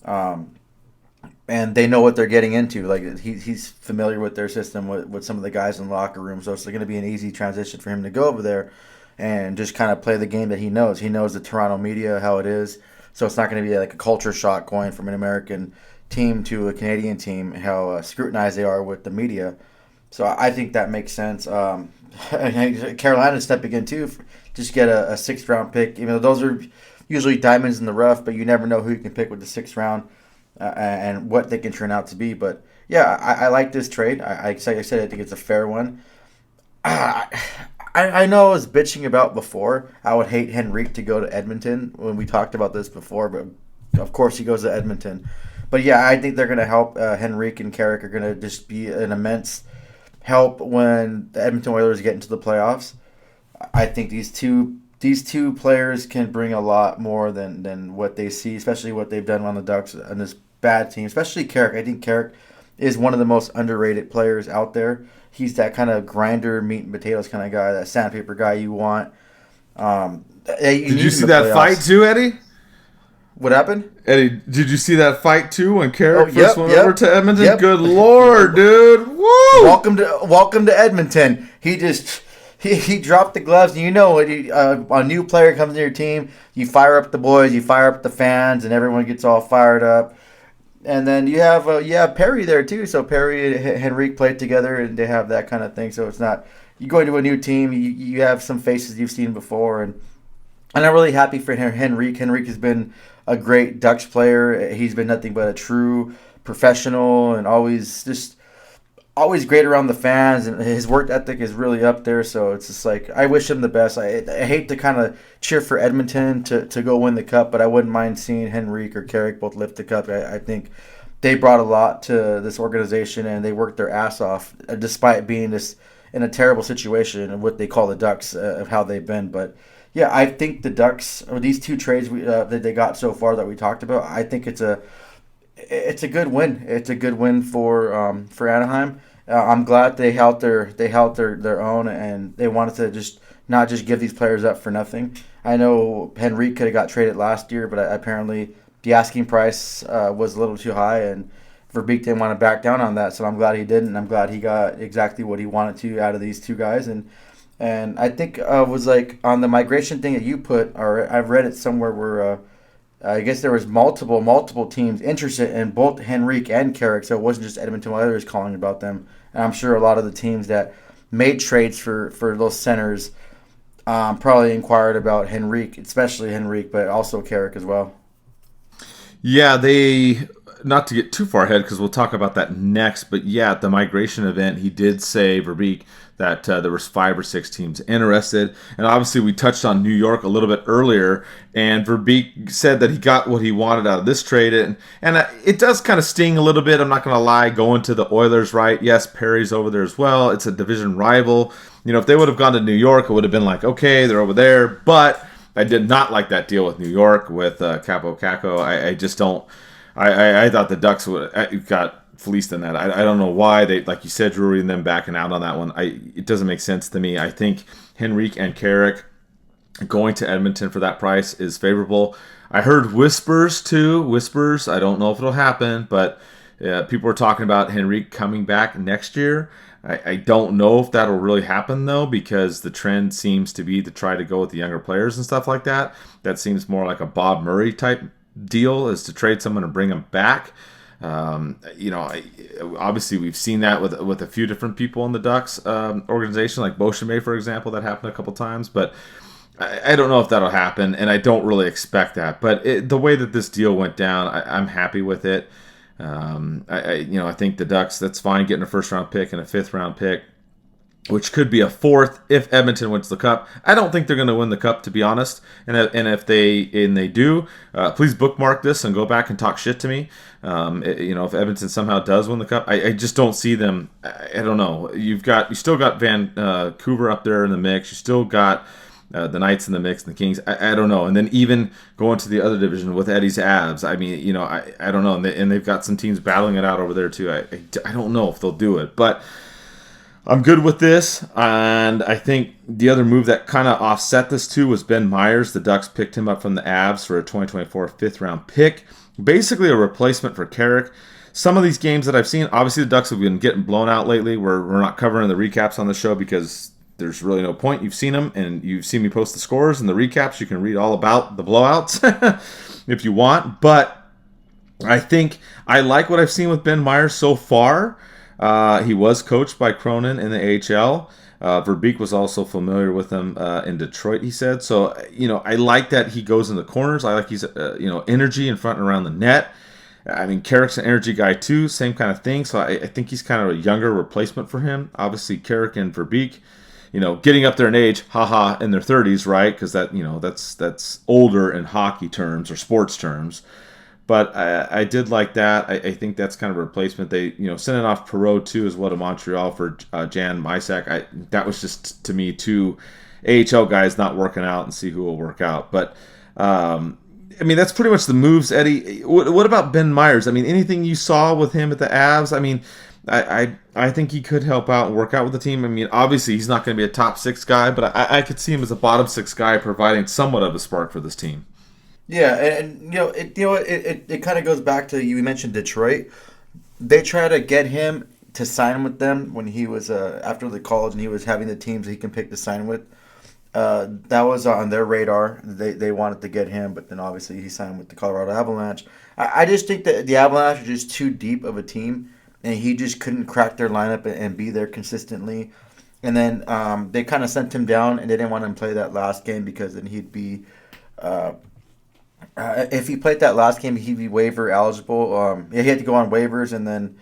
And they know what they're getting into. Like he's familiar with their system with some of the guys in the locker room, so it's going to be an easy transition for him to go over there and just kind of play the game that he knows. He knows the Toronto media, how it is, so it's not going to be like a culture shock going from an American team to a Canadian team, how scrutinized they are with the media. So I think that makes sense. Carolina stepping in too, just get a 6th round pick. Those are usually diamonds in the rough, but you never know who you can pick with the 6th round and what they can turn out to be. But yeah, I like this trade. I said I think it's a fair one. I know I was bitching about before. I would hate Henrique to go to Edmonton when we talked about this before, but of course he goes to Edmonton. But yeah, I think they're going to help. Henrique and Carrick are going to just be an immense help when the Edmonton Oilers get into the playoffs. I think these two players can bring a lot more than what they see, especially what they've done on the Ducks and this bad team, especially Carrick. I think Carrick is one of the most underrated players out there. He's that kind of grinder, meat and potatoes kind of guy, that sandpaper guy you want. Did you see that fight too, Eddie? What happened? Eddie, did you see that fight too when Carrick first went over to Edmonton? Yep. Good Lord, dude. Woo! Welcome to Edmonton. He dropped the gloves. And a new player comes to your team, you fire up the boys, you fire up the fans, and everyone gets all fired up. And then you have Perry there too. So Perry and Henrique played together, and they have that kind of thing. So it's not you go into a new team, you have some faces you've seen before, and I'm really happy for Henrique. Henrique has been a great Ducks player. He's been nothing but a true professional and always great around the fans, and his work ethic is really up there. So it's just like I wish him the best. I hate to kind of cheer for Edmonton to go win the cup, but I wouldn't mind seeing Henrique or Carrick both lift the cup. I think they brought a lot to this organization, and they worked their ass off despite being in a terrible situation of what they call the Ducks of how they've been. But yeah, I think the Ducks, or these two trades that they got so far that we talked about, I think it's a good win. It's a good win for Anaheim. I'm glad they held their own, and they wanted to not just give these players up for nothing. I know Henrique could have got traded last year, but apparently the asking price was a little too high, and Verbeek didn't want to back down on that. So I'm glad he didn't, and I'm glad he got exactly what he wanted to out of these two guys. And I think it was like on the migration thing that you put, or I've read it somewhere where I guess there was multiple teams interested in both Henrique and Carrick, so it wasn't just Edmonton Oilers calling about them. And I'm sure a lot of the teams that made trades for those centers Probably inquired about Henrique, especially Henrique, but also Carrick as well. Yeah, they, not to get too far ahead because we'll talk about that next, but yeah, at the migration event, he did say, Verbeek, that there was 5 or 6 teams interested. And obviously we touched on New York a little bit earlier, and Verbeek said that he got what he wanted out of this trade. And it does kind of sting a little bit, I'm not going to lie, going to the Oilers, right? Yes, Perry's over there as well. It's a division rival. If they would have gone to New York, it would have been like, okay, they're over there. But I did not like that deal with New York with Capo Caco. I just don't. I thought the Ducks got fleeced in that. I don't know why they, like you said, Drury and them backing out on that one. It doesn't make sense to me. I think Henrique and Carrick going to Edmonton for that price is favorable. I heard whispers too. Whispers. I don't know if it'll happen, but people are talking about Henrique coming back next year. I don't know if that'll really happen though, because the trend seems to be to try to go with the younger players and stuff like that. That seems more like a Bob Murray type deal, is to trade someone and bring them back. Obviously we've seen that with a few different people in the Ducks organization, like Beauchemin, for example. That happened a couple times, but I don't know if that'll happen, and I don't really expect that. But the way that this deal went down, I'm happy with it. I think the Ducks, that's fine getting a first-round pick and a fifth-round pick, which could be a fourth if Edmonton wins the Cup. I don't think they're going to win the Cup, to be honest. And if they do, please bookmark this and go back and talk shit to me. If Edmonton somehow does win the Cup, I just don't see them. I don't know. You still got Vancouver up there in the mix. You still got the Knights in the mix and the Kings. I don't know. And then even going to the other division with Eddie's Abs, I mean, I don't know. And they've got some teams battling it out over there too. I don't know if they'll do it, but I'm good with this. And I think the other move that kind of offset this too was Ben Myers. The Ducks picked him up from the Abs for a 2024 fifth-round pick. Basically a replacement for Carrick. Some of these games that I've seen, obviously the Ducks have been getting blown out lately. We're not covering the recaps on the show because there's really no point. You've seen them, and you've seen me post the scores and the recaps. You can read all about the blowouts if you want. But I think I like what I've seen with Ben Myers so far. He was coached by Cronin in the AHL. Verbeek was also familiar with him in Detroit, he said. So, I like that he goes in the corners. I like his, energy in front and around the net. I mean, Carrick's an energy guy too, same kind of thing. So I think he's kind of a younger replacement for him. Obviously, Carrick and Verbeek, getting up there in age, in their 30s, right? Because that's older in hockey terms or sports terms. But I did like that. I think that's kind of a replacement. They, sending off Perreault too as well to Montreal for Jan Mysak. That was just, to me, two AHL guys not working out, and see who will work out. But that's pretty much the moves, Eddie. What about Ben Myers? Anything you saw with him at the Avs? I think he could help out and work out with the team. Obviously he's not going to be a top 6 guy, but I could see him as a bottom 6 guy, providing somewhat of a spark for this team. Yeah, and it kind of goes back to, you mentioned Detroit. They tried to get him to sign with them when he was after the college, and he was having the teams he can pick to sign with. That was on their radar. They wanted to get him, but then obviously he signed with the Colorado Avalanche. I just think that the Avalanche are just too deep of a team, and he just couldn't crack their lineup and be there consistently. And then they kind of sent him down, and they didn't want him to play that last game because then he'd be if he played that last game, he'd be waiver eligible. He had to go on waivers, and then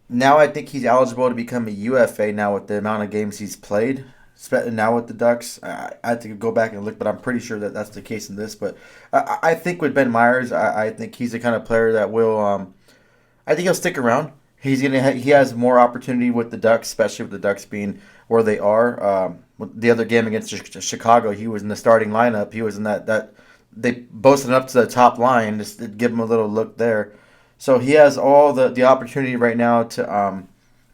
now I think he's eligible to become a UFA now with the amount of games he's played. Now with the Ducks, I had to go back and look, but I'm pretty sure that that's the case in this. But I think with Ben Myers, I think he's the kind of player that will. I think he'll stick around. He has more opportunity with the Ducks, especially with the Ducks being where they are. The other game against Chicago, he was in the starting lineup. He was in that they boasted up to the top line, just to give him a little look there. So he has all the opportunity right now to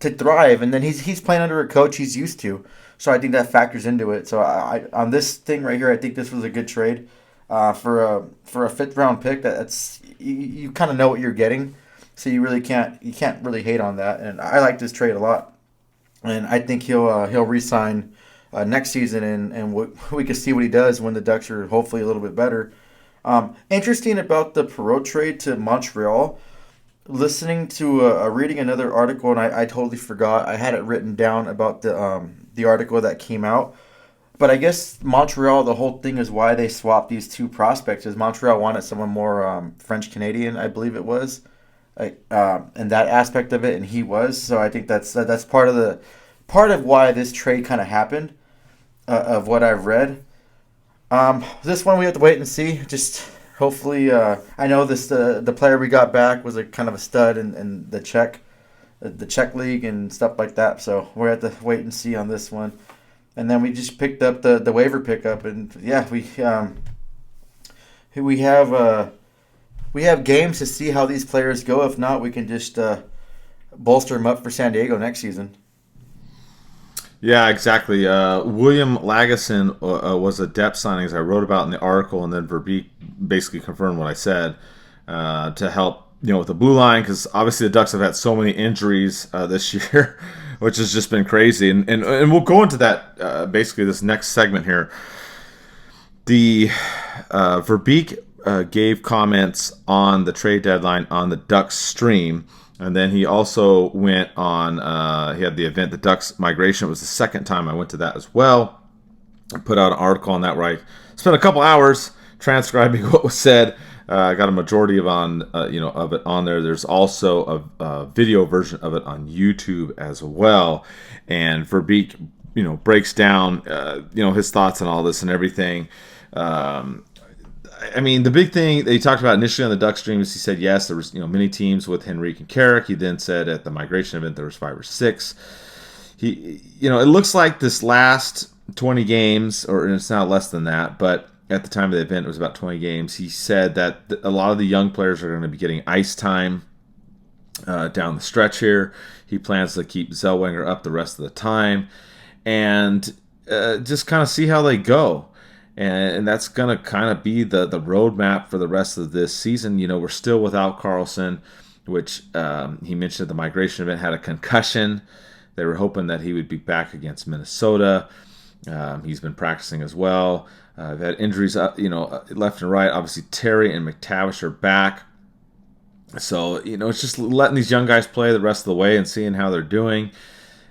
thrive, and then he's playing under a coach he's used to. So I think that factors into it. So on this thing right here, I think this was a good trade for a 5th-round pick. That's you kind of know what you're getting, so you can't really hate on that. And I like this trade a lot, and I think he'll re-sign next season, and we can see what he does when the Ducks are hopefully a little bit better. Interesting about the Perreault trade to Montreal. Listening to reading another article, and I totally forgot. I had it written down about the article that came out. But I guess Montreal, the whole thing is why they swapped these two prospects is Montreal wanted someone more French Canadian, I believe it was, and that aspect of it, and he was. So I think that's part of why this trade kind of happened, of what I've read. This one we have to wait and see. Just hopefully, I know this the player we got back was a kind of a stud in the Czech league and stuff like that. So we have to wait and see on this one. And then we just picked up the waiver pickup, and yeah, we have games to see how these players go. If not, we can just bolster them up for San Diego next season. Yeah, exactly. William Lagesson was a depth signing, as I wrote about in the article, and then Verbeek basically confirmed what I said to help with the blue line, because obviously the Ducks have had so many injuries this year. Which has just been crazy. And we'll go into that basically this next segment here. The Verbeek gave comments on the trade deadline on the Ducks stream. And then he also went on, he had the event, the Ducks migration. It was the second time I went to that as well. I put out an article on that where I spent a couple hours transcribing what was said. I got a majority of it on there. There's also a video version of it on YouTube as well. And Verbeek, breaks down, his thoughts on all this and everything. The big thing that he talked about initially on the Duck stream is he said, yes, there was, many teams with Henrique and Carrick. He then said at the migration event there was 5 or 6. It looks like this last 20 games, or it's now less than that, but at the time of the event, it was about 20 games. He said that a lot of the young players are going to be getting ice time down the stretch here. He plans to keep Zellweger up the rest of the time and just kind of see how they go. And that's going to kind of be the roadmap for the rest of this season. We're still without Carlson, which he mentioned at the migration event, had a concussion. They were hoping that he would be back against Minnesota. He's been practicing as well. I've had injuries, left and right. Obviously, Terry and McTavish are back. So, it's just letting these young guys play the rest of the way and seeing how they're doing.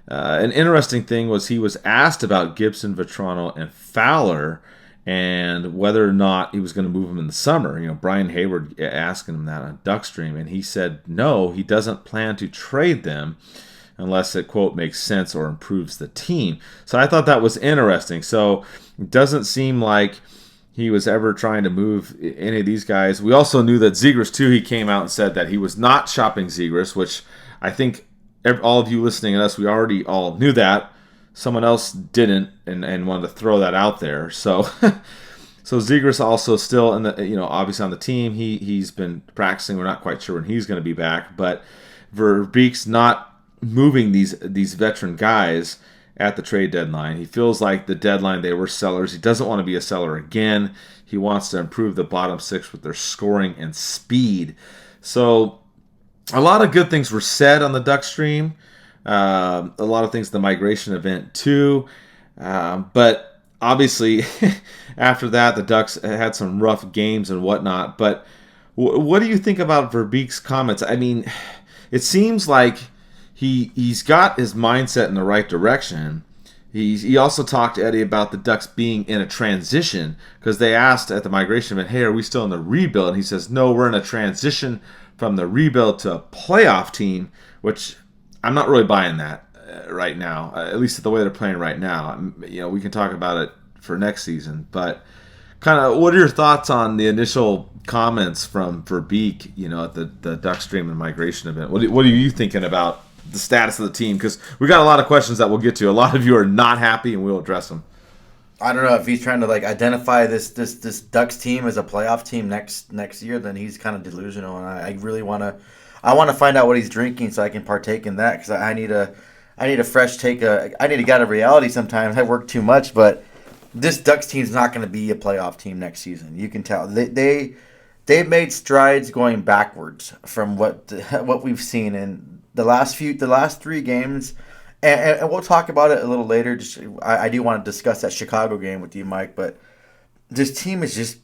An interesting thing was he was asked about Gibson, Vetrano, and Fowler and whether or not he was going to move them in the summer. Brian Hayward asking him that on Duckstream, and he said no, he doesn't plan to trade them unless it, quote, makes sense or improves the team. So I thought that was interesting. So it doesn't seem like he was ever trying to move any of these guys. We also knew that Zegras, too, he came out and said that he was not shopping Zegras, which I think all of you listening to us, we already all knew that. Someone else didn't and wanted to throw that out there. So so Zegras also still, in the obviously on the team. He's been practicing. We're not quite sure when he's going to be back. But Verbeek's not moving these veteran guys at the trade deadline. He feels like the deadline they were sellers. He doesn't want to be a seller again. He wants to improve the bottom 6 with their scoring and speed. So a lot of good things were said on the Duck stream. A lot of things at the migration event too. But obviously after that the Ducks had some rough games and whatnot. But what do you think about Verbeek's comments? It seems like he's got his mindset in the right direction. He also talked to Eddie about the Ducks being in a transition, because they asked at the migration event, hey, are we still in the rebuild? And he says, no, we're in a transition from the rebuild to a playoff team, which I'm not really buying that right now, at least the way they're playing right now. We can talk about it for next season, but kind of what are your thoughts on the initial comments from Verbeek, at the Duck stream and migration event? What are you thinking about the status of the team? Because we got a lot of questions that we'll get to. A lot of you are not happy, and we'll address them. I don't know if he's trying to identify this Ducks team as a playoff team next year. Then he's kind of delusional, and I really want to find out what he's drinking so I can partake in that, because I need a fresh take. I need to get a reality sometimes. I work too much, but this Ducks team's not going to be a playoff team next season. You can tell they've made strides going backwards from what we've seen in the last 3 games, and we'll talk about it a little later. I do want to discuss that Chicago game with you, Mike, but this team is just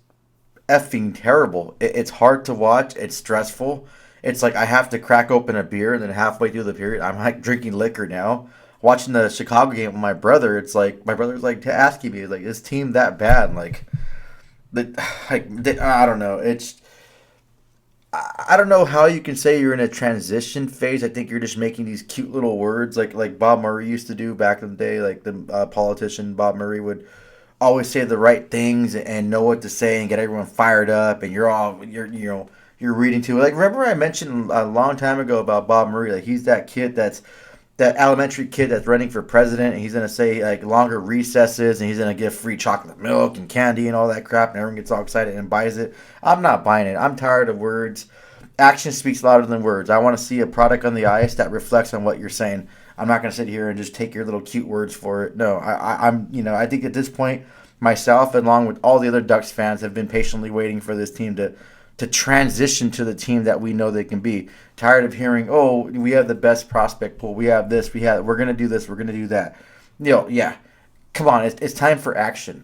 effing terrible. It's hard to watch. It's stressful. It's like I have to crack open a beer, and then halfway through the period, I'm drinking liquor now. watching the Chicago game with my brother, it's like my brother's like asking me like, is team that bad? Like, I don't know. I don't know how you can say you're in a transition phase. I think you're just making these cute little words like Bob Murray used to do back in the day. Like the politician Bob Murray would always say the right things and know what to say and get everyone fired up. And you're reading to it. Like, remember I mentioned a long time ago about Bob Murray. Like, he's that kid that elementary kid that's running for president, and he's gonna say like longer recesses, and he's gonna give free chocolate milk and candy and all that crap, and everyone gets all excited and buys it. I'm not buying it. I'm tired of words. Action speaks louder than words. I want to see a product on the ice that reflects on what you're saying. I'm not gonna sit here and just take your little cute words for it. No, I think at this point, myself along with all the other Ducks fans have been patiently waiting for this team to transition to the team that we know they can be. Tired of hearing, oh, we have the best prospect pool. We have this. We're gonna do this. We're gonna do that. Yeah. Come on, it's time for action.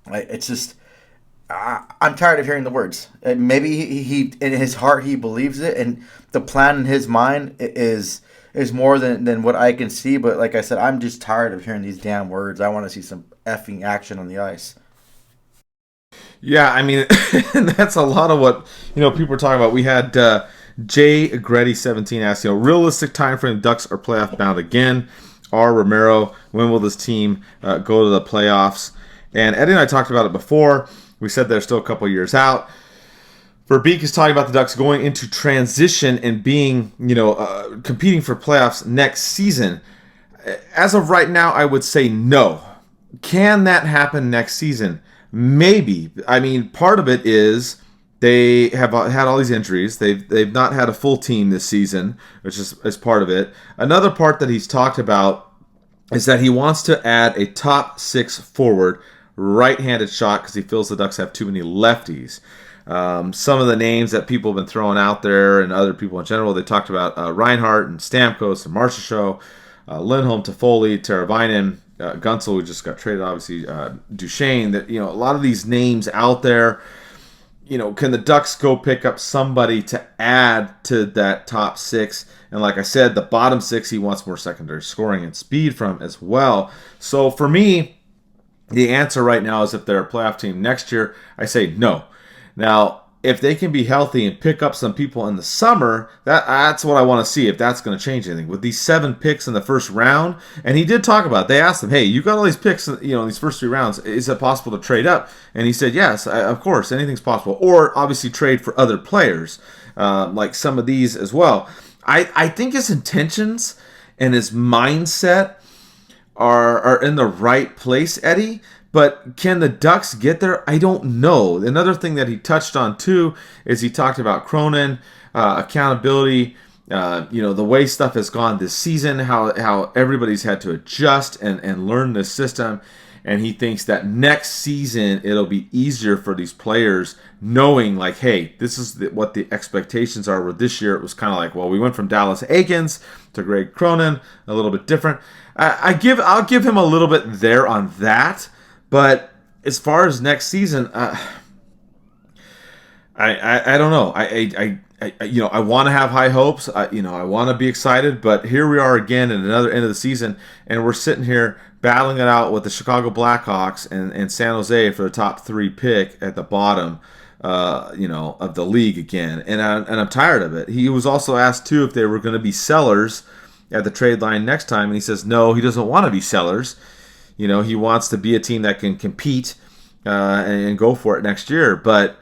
It's just, I'm tired of hearing the words. Maybe he in his heart he believes it, and the plan in his mind is more than what I can see. But like I said, I'm just tired of hearing these damn words. I want to see some effing action on the ice. Yeah, I mean, that's a lot of what people are talking about. We had Jay Agretti17 ask, realistic time frame, Ducks are playoff bound again. R. Romero, when will this team go to the playoffs? And Eddie and I talked about it before. We said they're still a couple years out. Verbeek is talking about the Ducks going into transition and being, competing for playoffs next season. As of right now, I would say no. Can that happen next season? Maybe. I mean, part of it is they have had all these injuries. They've not had a full team this season, which is part of it. Another part that he's talked about is that he wants to add a top 6 forward right-handed shot because he feels the Ducks have too many lefties. Some of the names that people have been throwing out there and other people in general, they talked about Reinhart and Stamkos and Marchessault, Lindholm, Toffoli, Teravainen, Gunsel, who just got traded, obviously, Duchesne. That a lot of these names out there. Can the Ducks go pick up somebody to add to that top 6? And like I said, the bottom 6, he wants more secondary scoring and speed from as well. So for me, the answer right now is if they're a playoff team next year, I say no. Now, if they can be healthy and pick up some people in the summer, that's what I want to see, if that's going to change anything. With these 7 picks in the first round, and he did talk about it. They asked him, hey, you got all these picks, these first 3 rounds. Is it possible to trade up? And he said, yes, of course, anything's possible. Or obviously trade for other players, like some of these as well. I think his intentions and his mindset are in the right place, Eddie. But can the Ducks get there? I don't know. Another thing that he touched on, too, is he talked about Cronin, accountability, the way stuff has gone this season, how everybody's had to adjust and learn this system. And he thinks that next season it'll be easier for these players knowing, like, hey, this is what the expectations are. Where this year it was kind of like, well, we went from Dallas Aikens to Greg Cronin, a little bit different. I'll give him a little bit there on that. But as far as next season, I don't know. I want to have high hopes. I want to be excited. But here we are again at another end of the season, and we're sitting here battling it out with the Chicago Blackhawks and San Jose for the top 3 pick at the bottom, of the league again. And I'm tired of it. He was also asked too if they were going to be sellers at the trade line next time, and he says no, he doesn't want to be sellers. He wants to be a team that can compete and go for it next year. But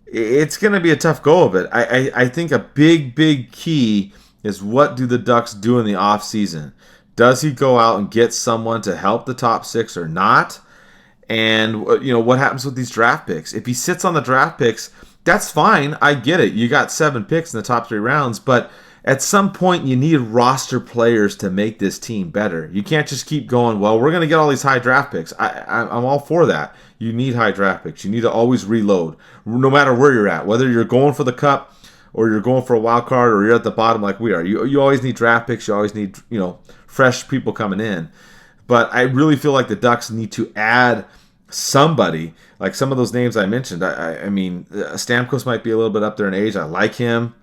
it's going to be a tough go of it. I think a big key is, what do the Ducks do in the offseason? Does he go out and get someone to help the top 6 or not? And, what happens with these draft picks? If he sits on the draft picks, that's fine. I get it. You got 7 picks in the top 3 rounds, but at some point, you need roster players to make this team better. You can't just keep going, well, we're going to get all these high draft picks. I'm all for that. You need high draft picks. You need to always reload, no matter where you're at. Whether you're going for the cup or you're going for a wild card or you're at the bottom like we are. You always need draft picks. You always need, fresh people coming in. But I really feel like the Ducks need to add somebody, like some of those names I mentioned. I mean, Stamkos might be a little bit up there in age. I like him.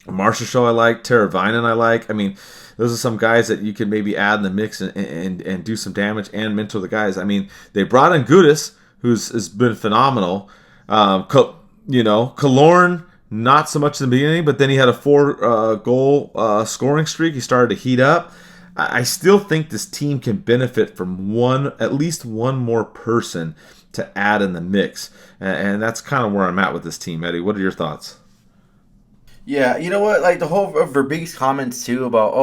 Marchessault I like, Teravainen I like. I mean, those are some guys that you can maybe add in the mix and do some damage and mentor the guys. I mean, they brought in Gudis, has been phenomenal. Killorn, not so much in the beginning, but then he had a 4-goal scoring streak. He started to heat up. I still think this team can benefit from at least one more person to add in the mix. And that's kind of where I'm at with this team. Eddie, what are your thoughts? Yeah, you know what? Like the whole Verbeek's comments too about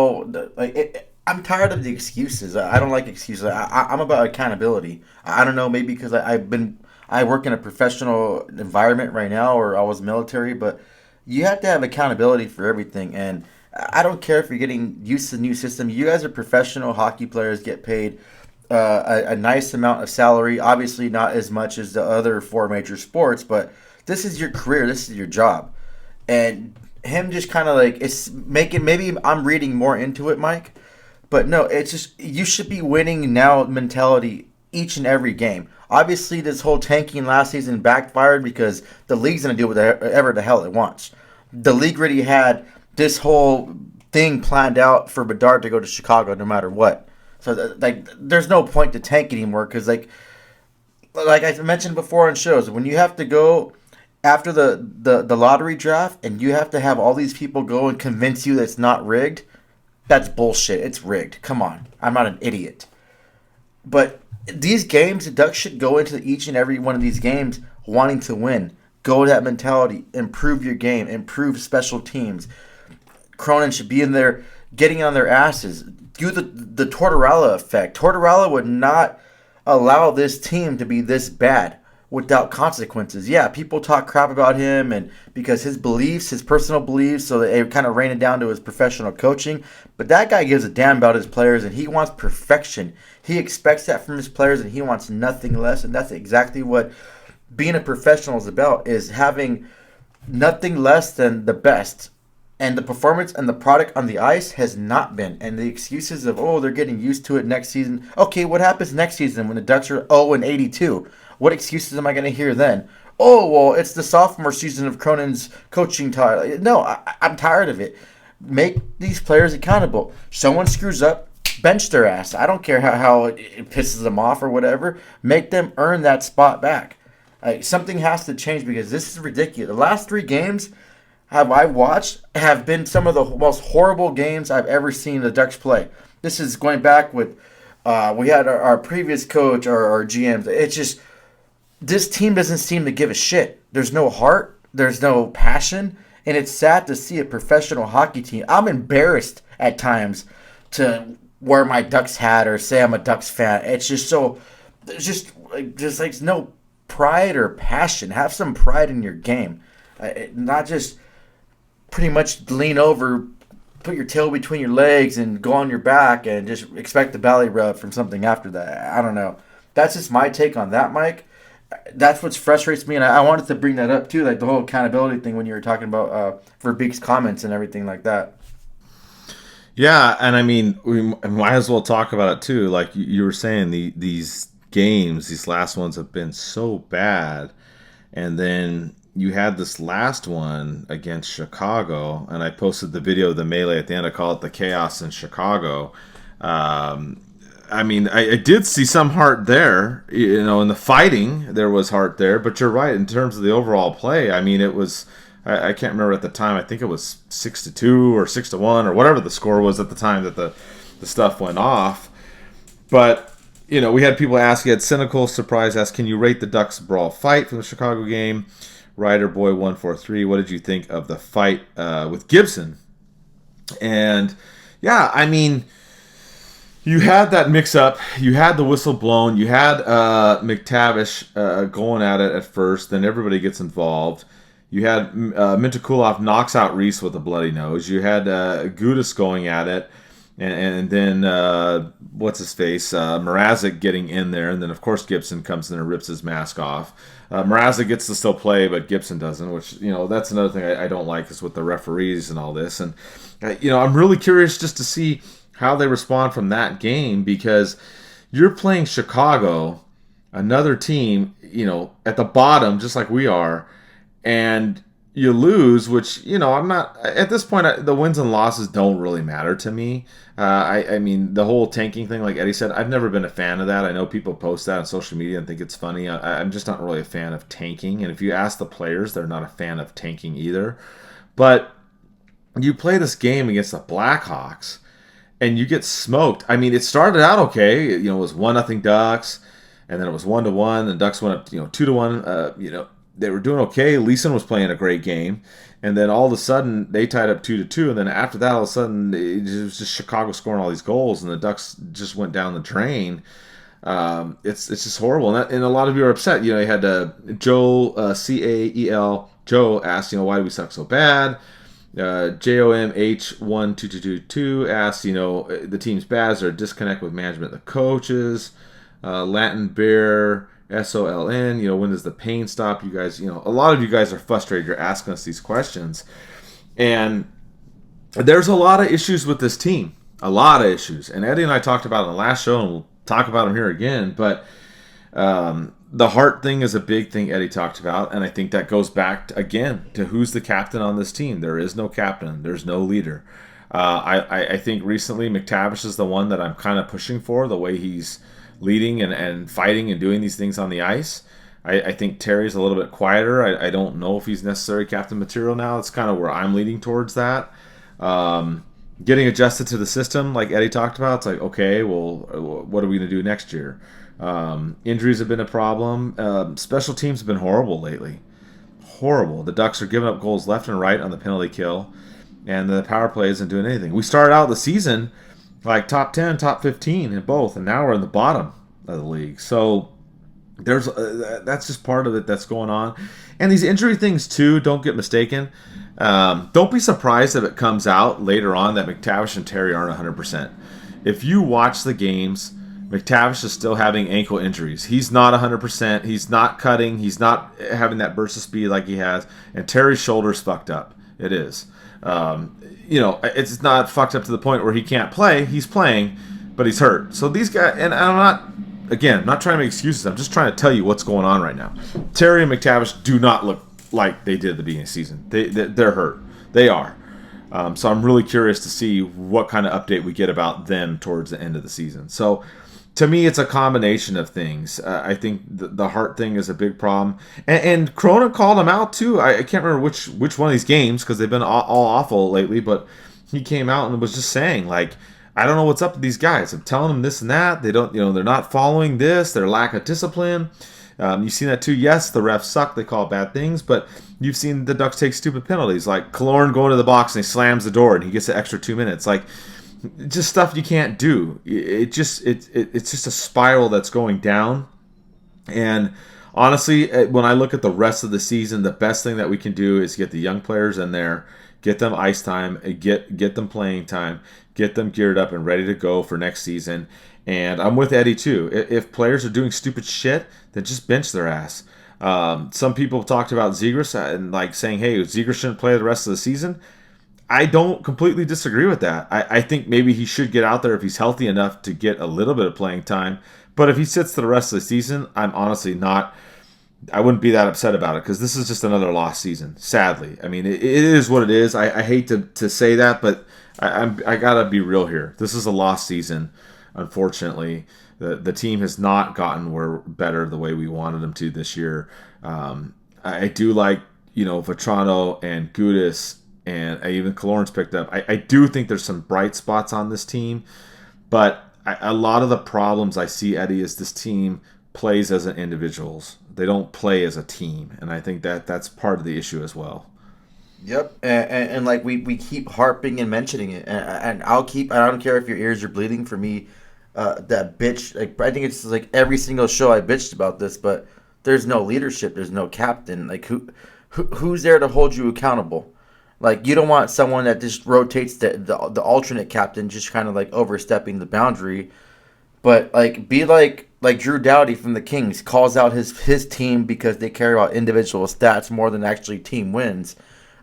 I'm tired of the excuses. I don't like excuses. I'm about accountability. I don't know, maybe because I work in a professional environment right now, or I was military, but you have to have accountability for everything. And I don't care if you're getting used to the new system. You guys are professional hockey players, get paid a nice amount of salary. Obviously, not as much as the other 4 major sports, but this is your career. This is your job. And him just kind of like, it's making, maybe I'm reading more into it, Mike, but no, it's just, you should be winning now mentality each and every game. Obviously, this whole tanking last season backfired because the league's going to do whatever the hell it wants. The league already had this whole thing planned out for Bedard to go to Chicago no matter what. So, there's no point to tank anymore because, like I mentioned before on shows, when you have to go after the lottery draft and you have to have all these people go and convince you that it's not rigged, that's bullshit. It's rigged. Come on. I'm not an idiot. But these games, the Ducks should go into each and every one of these games wanting to win. Go with that mentality. Improve your game. Improve special teams. Cronin should be in there getting on their asses. Do the Tortorella effect. Tortorella would not allow this team to be this bad without consequences. Yeah, people talk crap about him and because his beliefs, his personal beliefs, so they kind of rain it down to his professional coaching. But that guy gives a damn about his players and he wants perfection. He expects that from his players and he wants nothing less. And that's exactly what being a professional is about, is having nothing less than the best. And the performance and the product on the ice has not been. And the excuses of, they're getting used to it next season. Okay, what happens next season when the Ducks are 0-82? What excuses am I going to hear then? Oh, well, it's the sophomore season of Cronin's coaching title. No, I'm tired of it. Make these players accountable. Someone screws up, bench their ass. I don't care how it pisses them off or whatever. Make them earn that spot back. Something has to change because this is ridiculous. The last 3 games I watched have been some of the most horrible games I've ever seen the Ducks play. This is going back with, we had our previous coach, our GMs. It's just, this team doesn't seem to give a shit. There's no heart. There's no passion. And it's sad to see a professional hockey team. I'm embarrassed at times to wear my Ducks hat or say I'm a Ducks fan. It's just so, there's like no pride or passion. Have some pride in your game. Not just pretty much lean over, put your tail between your legs and go on your back and just expect the belly rub from something after that. I don't know. That's just my take on that, Mike. That's what frustrates me, and I wanted to bring that up too, like the whole accountability thing when you were talking about Verbeek's comments and everything like that. Yeah, and I mean, we might as well talk about it too. Like you were saying, these games, these last ones have been so bad, and then you had this last one against Chicago, and I posted the video of the melee at the end. I call it the chaos in Chicago. I mean, I did see some heart there, in the fighting, there was heart there, but you're right, in terms of the overall play, I mean, it was, I can't remember at the time, I think it was 6-2 or 6-1 or whatever the score was at the time that the stuff went off, but, we had people ask, you had Cynical Surprise ask, can you rate the Ducks brawl fight from the Chicago game? Rider Boy 143, what did you think of the fight with Gibson? And, yeah, I mean, you had that mix-up. You had the whistle blown. You had McTavish going at it at first. Then everybody gets involved. You had Mintakulov knocks out Reese with a bloody nose. You had Gudis going at it. And then, what's-his-face? Mrazek getting in there. And then, of course, Gibson comes in and rips his mask off. Mrazek gets to still play, but Gibson doesn't, which, that's another thing I don't like is with the referees and all this. And, I'm really curious just to see how they respond from that game, because you're playing Chicago, another team, at the bottom, just like we are, and you lose, which, I'm not at this point. The wins and losses don't really matter to me. I mean, the whole tanking thing, like Eddie said, I've never been a fan of that. I know people post that on social media and think it's funny. I'm just not really a fan of tanking. And if you ask the players, they're not a fan of tanking either. But you play this game against the Blackhawks and you get smoked. I mean, it started out okay. It was 1-0 Ducks, and then it was 1-1. And Ducks went up, 2-1. They were doing okay. Leeson was playing a great game, and then all of a sudden they tied up 2-2. And then after that, all of a sudden it was just Chicago scoring all these goals, and the Ducks just went down the drain. It's just horrible, and a lot of you are upset. You had Joe Cael Joe asked, why do we suck so bad? JOMH12222 asks, the team's bad. Is there a disconnect with management and the coaches? Latin Bear SOLN, when does the pain stop? You guys, a lot of you guys are frustrated. You're asking us these questions. And there's a lot of issues with this team. A lot of issues. And Eddie and I talked about it in the last show, and we'll talk about them here again. But the heart thing is a big thing Eddie talked about, and I think that goes back again to who's the captain on this team. There is no captain. There's no leader. I think recently McTavish is the one that I'm kind of pushing for, the way he's leading and fighting and doing these things on the ice. I think Terry's a little bit quieter. I don't know if he's necessary captain material now. It's kind of where I'm leading towards that. Getting adjusted to the system, like Eddie talked about, it's like, okay, well, what are we going to do next year? Injuries have been a problem. Special teams have been horrible lately. Horrible. The Ducks are giving up goals left and right on the penalty kill, and the power play isn't doing anything. We started out the season like top 10, top 15 in both, and now we're in the bottom of the league. So there's that's just part of it that's going on. And these injury things too, don't get mistaken. Don't be surprised if it comes out later on that McTavish and Terry aren't 100%. If you watch the games, McTavish is still having ankle injuries. He's not 100%. He's not cutting. He's not having that burst of speed like he has. And Terry's shoulder's fucked up. It is. It's not fucked up to the point where he can't play. He's playing, but he's hurt. So these guys, and I'm not trying to make excuses. I'm just trying to tell you what's going on right now. Terry and McTavish do not look like they did at the beginning of the season. They're hurt. They are. So I'm really curious to see what kind of update we get about them towards the end of the season. So to me, it's a combination of things. I think the heart thing is a big problem. And Cronin called him out, too. I can't remember which one of these games, because they've been all awful lately, but he came out and was just saying, like, I don't know what's up with these guys. I'm telling them this and that. They don't, they're not following this. Their lack of discipline. You've seen that, too. Yes, the refs suck. They call bad things, but you've seen the Ducks take stupid penalties, like Killorn going to the box and he slams the door and he gets the extra 2 minutes. Like, just stuff you can't do. It's just a spiral that's going down. And honestly, when I look at the rest of the season, the best thing that we can do is get the young players in there, get them ice time, get them playing time, get them geared up and ready to go for next season. And I'm with Eddie too. If players are doing stupid shit, then just bench their ass. Some people talked about Zegras and like saying, hey, Zegras shouldn't play the rest of the season. I don't completely disagree with that. I think maybe he should get out there if he's healthy enough to get a little bit of playing time. But if he sits to the rest of the season, I'm honestly not. I wouldn't be that upset about it, because this is just another lost season, sadly. I mean, it is what it is. I hate to say that, but I gotta be real here. This is a lost season, unfortunately. The team has not gotten better the way we wanted them to this year. I do like, Vetrano and Gudis, and even Killorn's picked up. I do think there's some bright spots on this team, but a lot of the problems I see, Eddie, is this team plays as an individuals. They don't play as a team, and I think that's part of the issue as well. Yep, and like we keep harping and mentioning it, and I don't care if your ears are bleeding for me, that bitch. Like, I think it's like every single show I bitched about this, but there's no leadership, there's no captain. Like who's there to hold you accountable? Like, you don't want someone that just rotates the alternate captain, just kind of like overstepping the boundary. But like, be like Drew Doughty from the Kings calls out his team because they care about individual stats more than actually team wins.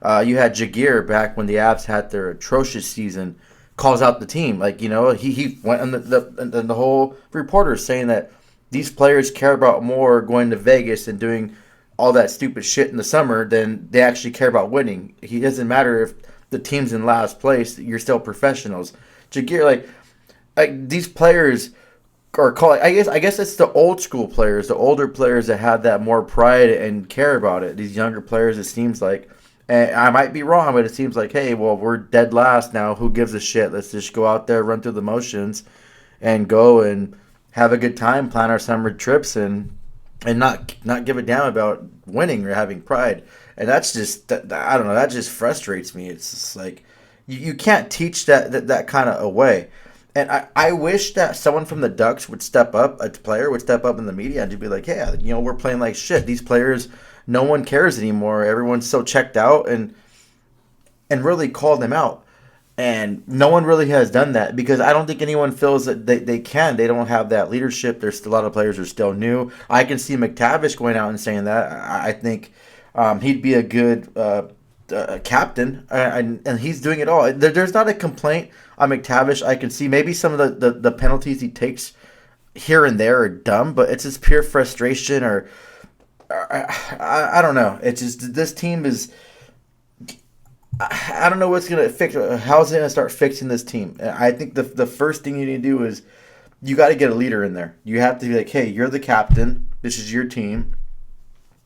You had Jaguar back when the Avs had their atrocious season, calls out the team. Like, he went on the whole reporter saying that these players care about more going to Vegas and doing all that stupid shit in the summer, then they actually care about winning. It doesn't matter if the team's in last place, you're still professionals. Jagir, like these players are called. I guess it's the old school players, the older players that have that more pride and care about it. These younger players, it seems like, and I might be wrong, but it seems like, hey, well, we're dead last now. Who gives a shit? Let's just go out there, run through the motions, and go and have a good time, plan our summer trips, and not give a damn about winning or having pride. And that's just, I don't know, that just frustrates me. It's just like you can't teach that kind of away. And I wish that someone from the Ducks would step up, a player would step up in the media and just be like, yeah, we're playing like shit. These players, no one cares anymore. Everyone's so checked out, and really call them out. And no one really has done that because I don't think anyone feels that they can. They don't have that leadership. There's a lot of players are still new. I can see McTavish going out and saying that. I think he'd be a good captain, and he's doing it all. There's not a complaint on McTavish. I can see maybe some of the penalties he takes here and there are dumb, but it's just pure frustration or I don't know. It's just this team is. I don't know what's going to fix. How's it going to start fixing this team? I think the first thing you need to do is you got to get a leader in there. You have to be like, hey, you're the captain. This is your team.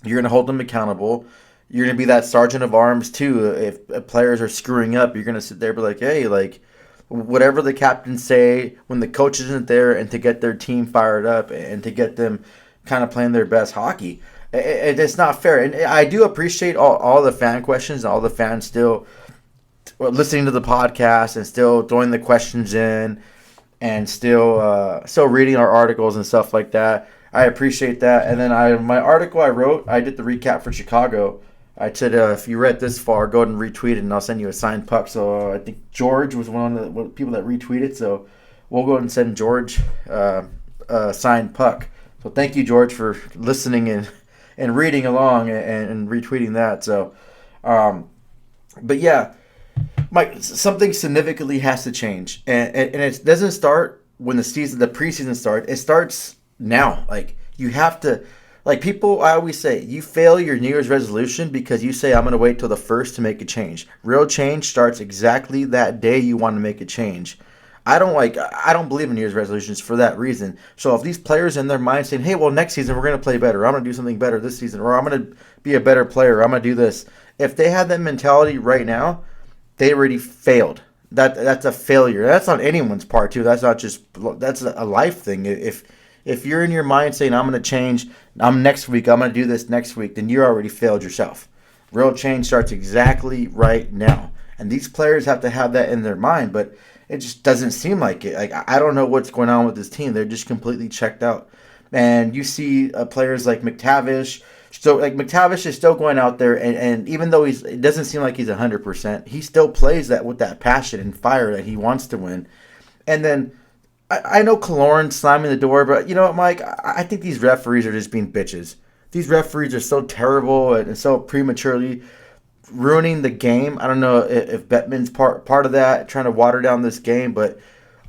You're going to hold them accountable. You're going to be that sergeant of arms too. If players are screwing up, you're going to sit there and be like, hey, like whatever the captains say when the coach isn't there, and to get their team fired up and to get them kind of playing their best hockey. It's not fair. And I do appreciate all the fan questions, all the fans still listening to the podcast and still throwing the questions in and still reading our articles and stuff like that. I appreciate that. And then my article I wrote, I did the recap for Chicago. I said, if you read this far, go ahead and retweet it, and I'll send you a signed puck. So I think George was one of the people that retweeted. So we'll go ahead and send George a signed puck. So thank you, George, for listening and reading along and retweeting that. So, but yeah, Mike, something significantly has to change, and it doesn't start when the preseason starts. It starts now. Like you have to, like people. I always say you fail your New Year's resolution because you say I'm going to wait till the first to make a change. Real change starts exactly that day you want to make a change. I don't believe in New Year's resolutions for that reason. So if these players in their mind saying, hey, well, next season we're going to play better. I'm going to do something better this season. Or I'm going to be a better player. I'm going to do this. If they have that mentality right now, they already failed. That's a failure. That's on anyone's part, too. That's a life thing. If you're in your mind saying, I'm going to change, I'm going to do this next week, then you already failed yourself. Real change starts exactly right now. And these players have to have that in their mind, but it just doesn't seem like it. Like I don't know what's going on with this team. They're just completely checked out. And you see players like McTavish. So like McTavish is still going out there, and even though it doesn't seem like he's 100%, he still plays that with that passion and fire that he wants to win. And then I know Killorn slamming the door, but you know what, Mike? I think these referees are just being bitches. These referees are so terrible and so prematurely ruining the game. I don't know if Bettman's part of that, trying to water down this game, but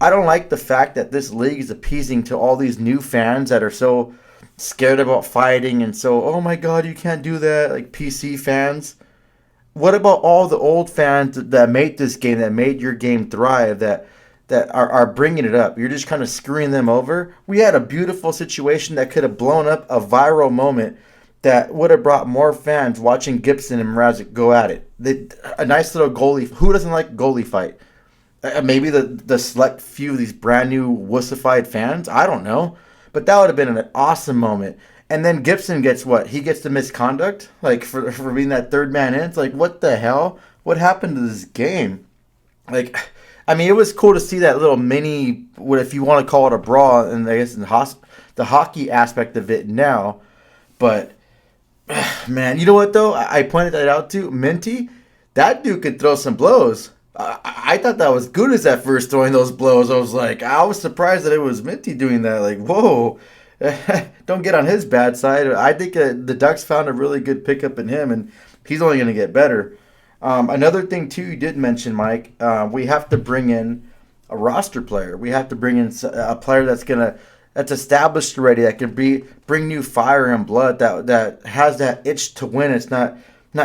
I don't like the fact that this league is appeasing to all these new fans that are so scared about fighting and so, oh my God, you can't do that, like PC fans. What about all the old fans that made this game, that made your game thrive, that are bringing it up? You're just kind of screwing them over. We had a beautiful situation that could have blown up a viral moment that would have brought more fans watching Gibson and Mrazek go at it. A nice little goalie. Who doesn't like goalie fight? Maybe the select few of these brand new wussified fans. I don't know. But that would have been an awesome moment. And then Gibson gets what? He gets the misconduct? Like for being that third man in? It's like, what the hell? What happened to this game? Like, I mean, it was cool to see that little mini, what if you want to call it a brawl, and I guess in the hockey aspect of it now. But man, you know what though? I pointed that out too. Minty, that dude could throw some blows. I thought that was good as at first throwing those blows. I was surprised that it was Minty doing that. Like, whoa, don't get on his bad side. I think the Ducks found a really good pickup in him, and he's only going to get better. Another thing too, you did mention, Mike. We have to bring in a roster player. We have to bring in a player that's going to that's established already, that can bring new fire and blood, that has that itch to win. It's not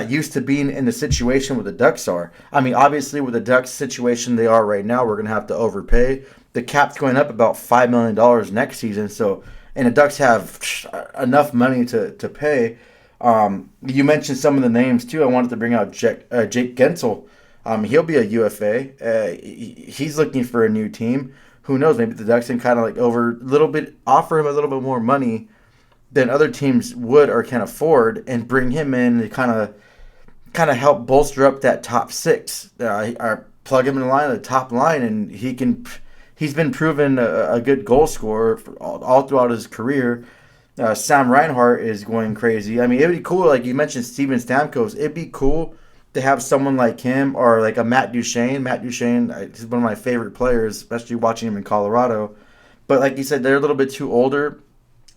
used to being in the situation where the Ducks are. I mean, obviously, with the Ducks situation they are right now, we're going to have to overpay. The cap's going up about $5 million next season, so and the Ducks have enough money to pay. You mentioned some of the names, too. I wanted to bring out Jake Gensel. He'll be a UFA. He's looking for a new team. Who knows? Maybe the Ducks can kind of like offer him a little bit more money than other teams would or can afford, and bring him in to kind of help bolster up that top six. Or plug him in the line of the top line, and he's been proven a good goal scorer all throughout his career. Sam Reinhart is going crazy. I mean, it'd be cool, like you mentioned, Steven Stamkos. It'd be cool to have someone like him, or like a Matt Duchene. Matt Duchene is one of my favorite players, especially watching him in Colorado. But like you said, they're a little bit too older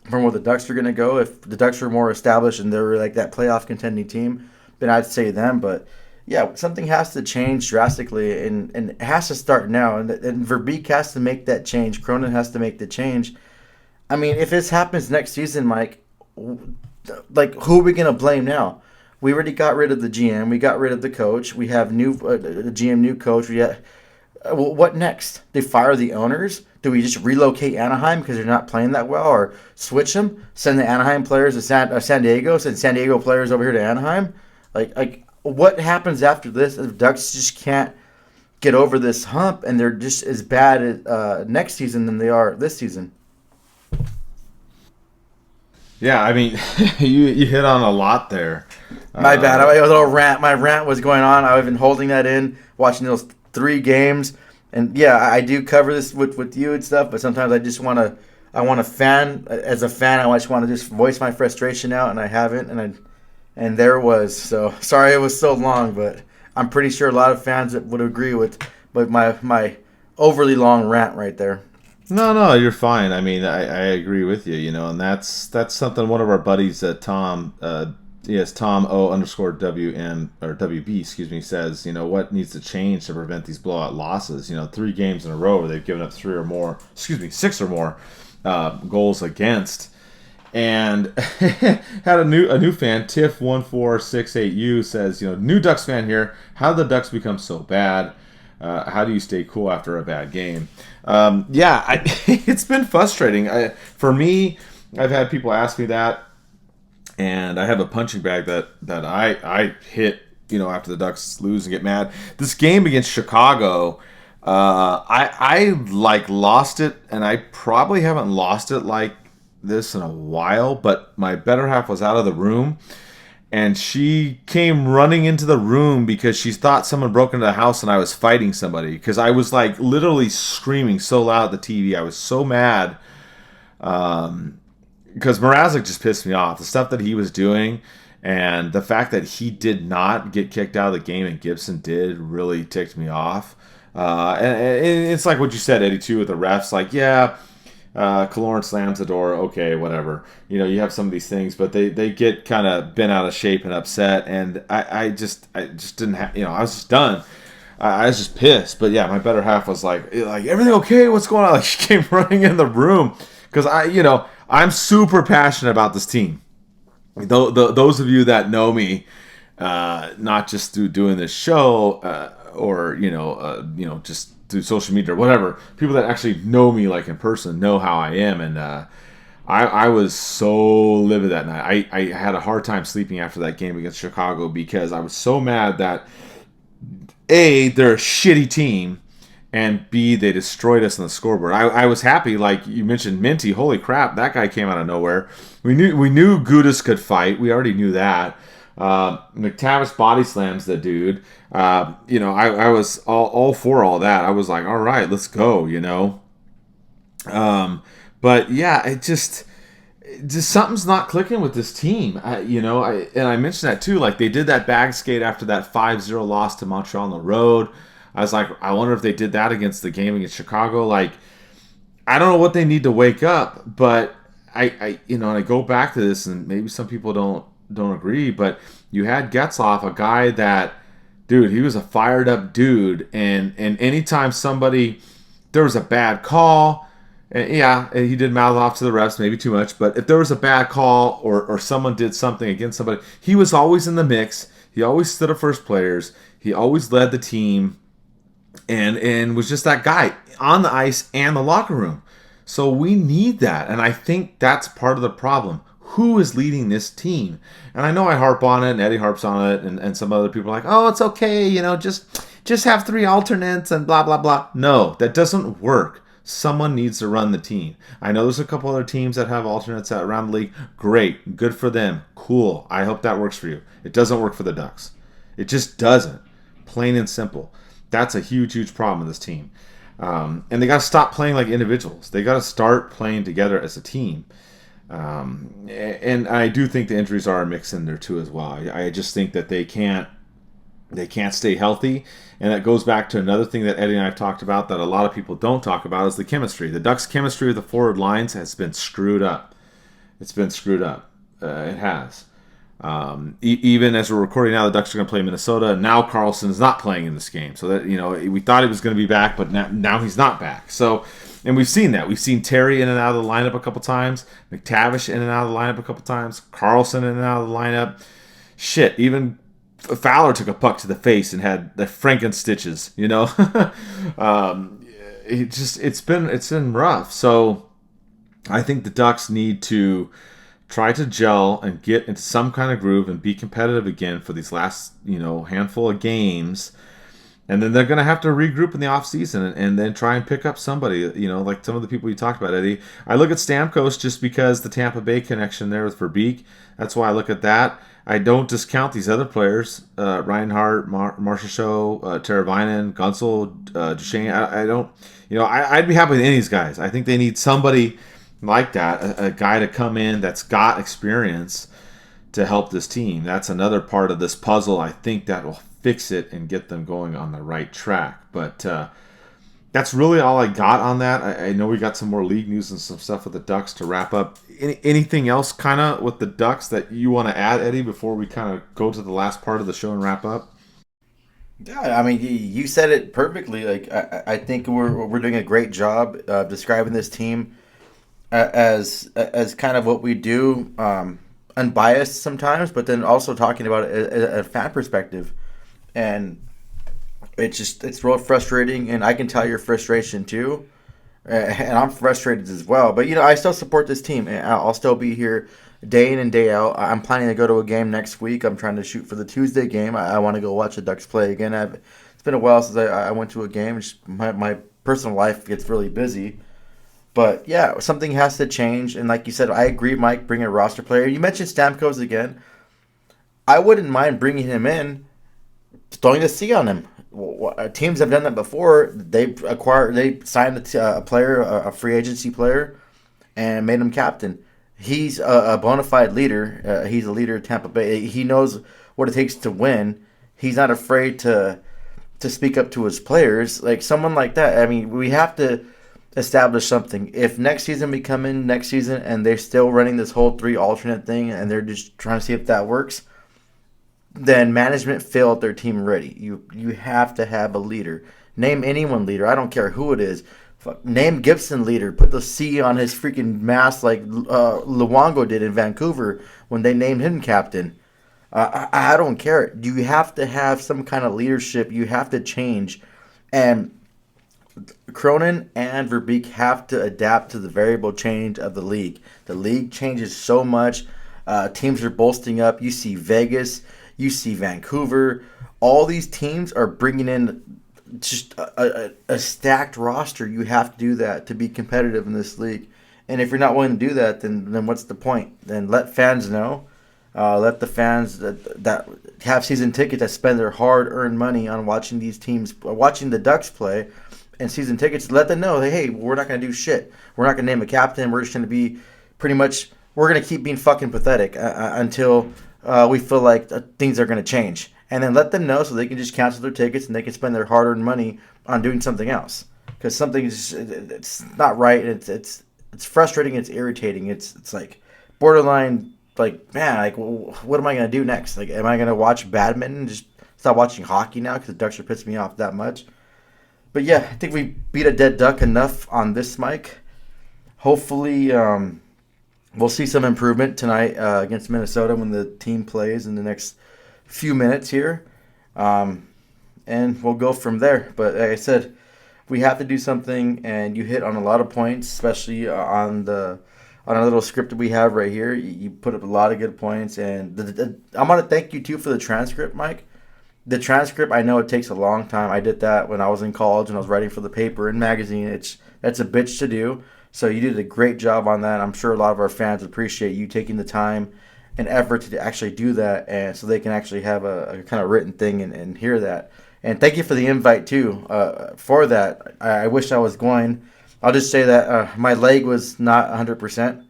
from where the Ducks are going to go. If the Ducks were more established and they were like that playoff contending team, then I'd say them. But yeah, something has to change drastically, and it has to start now. And Verbeek has to make that change. Cronin has to make the change. I mean, if this happens next season, Mike, like, who are we going to blame now? We already got rid of the GM. We got rid of the coach. We have new GM, new coach. What next? They fire the owners? Do we just relocate Anaheim because they're not playing that well, or switch them? Send the Anaheim players to San Diego? Send San Diego players over here to Anaheim? Like what happens after this if Ducks just can't get over this hump and they're just as bad next season than they are this season? Yeah, I mean, you hit on a lot there. My bad. I was a little rant. My rant was going on. I've been holding that in, watching those 3 games. And yeah, I do cover this with you and stuff, but sometimes I just want to. I want to fan as a fan. I just want to just voice my frustration out, and I haven't. And there was. So sorry it was so long, but I'm pretty sure a lot of fans would agree with my overly long rant right there. No, you're fine. I mean, I agree with you. And that's something one of our buddies, Tom. Tom O_WM or WB, excuse me, says, what needs to change to prevent these blowout losses? 3 games in a row where they've given up 6 or more goals against. And had a new fan, Tiff1468U, says, new Ducks fan here. How did the Ducks become so bad? How do you stay cool after a bad game? It's been frustrating. For me, I've had people ask me that. And I have a punching bag that I hit, after the Ducks lose and get mad. This game against Chicago, I lost it, and I probably haven't lost it like this in a while. But my better half was out of the room, and she came running into the room because she thought someone broke into the house and I was fighting somebody. Because I was literally screaming so loud at the TV. I was so mad. Because Mrazek just pissed me off. The stuff that he was doing and the fact that he did not get kicked out of the game and Gibson did really ticked me off. And it's like what you said, Eddie, too, with the refs. Kaloran slams the door. Okay, whatever. You have some of these things, but they get kind of bent out of shape and upset. And I just didn't have, I was just done. I was just pissed. But yeah, my better half was like everything okay? What's going on? Like, she came running in the room because I'm super passionate about this team. Those of you that know me, not just through doing this show, or just through social media or whatever, people that actually know me in person know how I am, and I was so livid that night. I had a hard time sleeping after that game against Chicago because I was so mad that A, they're a shitty team, and B, they destroyed us on the scoreboard. I was happy, like you mentioned, Minty. Holy crap, that guy came out of nowhere. We knew Gudas could fight. We already knew that. McTavish body slams the dude. I was all for all that. I was like, all right, let's go. But yeah, it just something's not clicking with this team. I mentioned that too. Like, they did that bag skate after that 5-0 loss to Montreal on the road. I was like, I wonder if they did that against the game against Chicago. Like, I don't know what they need to wake up, but I go back to this, and maybe some people don't agree, but you had Getzlaf, a guy that, dude, he was a fired up dude, and anytime there was a bad call, And yeah, he did mouth off to the refs, maybe too much. But if there was a bad call or someone did something against somebody, he was always in the mix. He always stood up for his players. He always led the team, and was just that guy on the ice and the locker room. So we need that, and I think that's part of the problem. Who is leading this team? And I know I harp on it, and Eddie harps on it, and some other people are like, oh, it's okay, just have 3 alternates and blah, blah, blah. No, that doesn't work. Someone needs to run the team. I know there's a couple other teams that have alternates around the league. Great. Good for them. Cool. I hope that works for you. It doesn't work for the Ducks. It just doesn't. Plain and simple. That's a huge, huge problem with this team. And they got to stop playing like individuals. They got to start playing together as a team. And I do think the injuries are a mix in there too as well. I just think that they can't stay healthy, and that goes back to another thing that Eddie and I have talked about that a lot of people don't talk about is the chemistry. The Ducks' chemistry with the forward lines has been screwed up. It's been screwed up. It has. Even as we're recording now, the Ducks are going to play Minnesota. Now Carlson's not playing in this game, so that we thought he was going to be back, but now he's not back. So, and we've seen that. We've seen Terry in and out of the lineup a couple times, McTavish in and out of the lineup a couple times, Carlson in and out of the lineup. Shit, even Fowler took a puck to the face and had the Franken stitches. It's been rough. So I think the Ducks need to try to gel and get into some kind of groove and be competitive again for these last handful of games. And then they're going to have to regroup in the offseason and then try and pick up somebody, like some of the people you talked about, Eddie. I look at Stamkos just because the Tampa Bay connection there with Verbeek. That's why I look at that. I don't discount these other players, Reinhart, Marchessault, Teravainen, Gunsel, Duchesne. I don't, I'd be happy with any of these guys. I think they need somebody like that, a guy to come in that's got experience to help this team. That's another part of this puzzle. I think that will fix it and get them going on the right track. But that's really all I got on that. I know we got some more league news and some stuff with the Ducks to wrap up. Anything else kind of with the Ducks that you want to add, Eddie, before we kind of go to the last part of the show and wrap up? Yeah, I mean, you said it perfectly. Like, I think we're doing a great job describing this team as kind of what we do, unbiased sometimes, but then also talking about it as a fan perspective. And it's real frustrating, and I can tell your frustration too. And I'm frustrated as well. But, I still support this team, and I'll still be here day in and day out. I'm planning to go to a game next week. I'm trying to shoot for the Tuesday game. I want to go watch the Ducks play again. It's been a while since I went to a game. My personal life gets really busy. But, yeah, something has to change. And like you said, I agree, Mike, bring a roster player. You mentioned Stamkos again. I wouldn't mind bringing him in, throwing the C on him. Teams have done that before. They signed a player, a free agency player, and made him captain. He's a bona fide leader. He's a leader of Tampa Bay. He knows what it takes to win. He's not afraid to speak up to his players. Like someone like that. I mean, we have to establish something. If next season we come in next season and they're still running this whole 3 alternate thing and they're just trying to see if that works, then management failed their team already. You have to have a leader. Name anyone leader. I don't care who it is. Name Gibson leader. Put the C on his freaking mask like Luongo did in Vancouver when they named him captain. I don't care. You have to have some kind of leadership. You have to change. And Cronin and Verbeek have to adapt to the variable change of the league. The league changes so much. Teams are bolstering up. You see Vegas. You see Vancouver. All these teams are bringing in just a stacked roster. You have to do that to be competitive in this league. And if you're not willing to do that, then what's the point? Then let fans know. Let the fans that have season tickets that spend their hard-earned money on watching these teams, watching the Ducks play, and season tickets, let them know, hey, we're not going to do shit. We're not going to name a captain. We're just going to be pretty much, we're going to keep being fucking pathetic until we feel like things are going to change. And then let them know so they can just cancel their tickets and they can spend their hard-earned money on doing something else. Because something is, it's not right. It's frustrating. It's irritating. It's like borderline, like, man, like, what am I going to do next? Like, am I going to watch badminton? Just stop watching hockey now because the Ducks are pissing me off that much. But yeah, I think we beat a dead duck enough on this, Mike. hopefully we'll see some improvement tonight against Minnesota when the team plays in the next few minutes here. And we'll go from there. But like I said, we have to do something, and you hit on a lot of points, especially on our little script that we have right here. You put up a lot of good points, and I'm going to thank you, too, for the transcript, Mike. The transcript, I know it takes a long time. I did that when I was in college and I was writing for the paper and magazine. That's a bitch to do. So you did a great job on that. I'm sure a lot of our fans appreciate you taking the time and effort to actually do that, and so they can actually have a kind of written thing and hear that. And thank you for the invite, too, for that. I wish I was going. I'll just say that my leg was not 100%.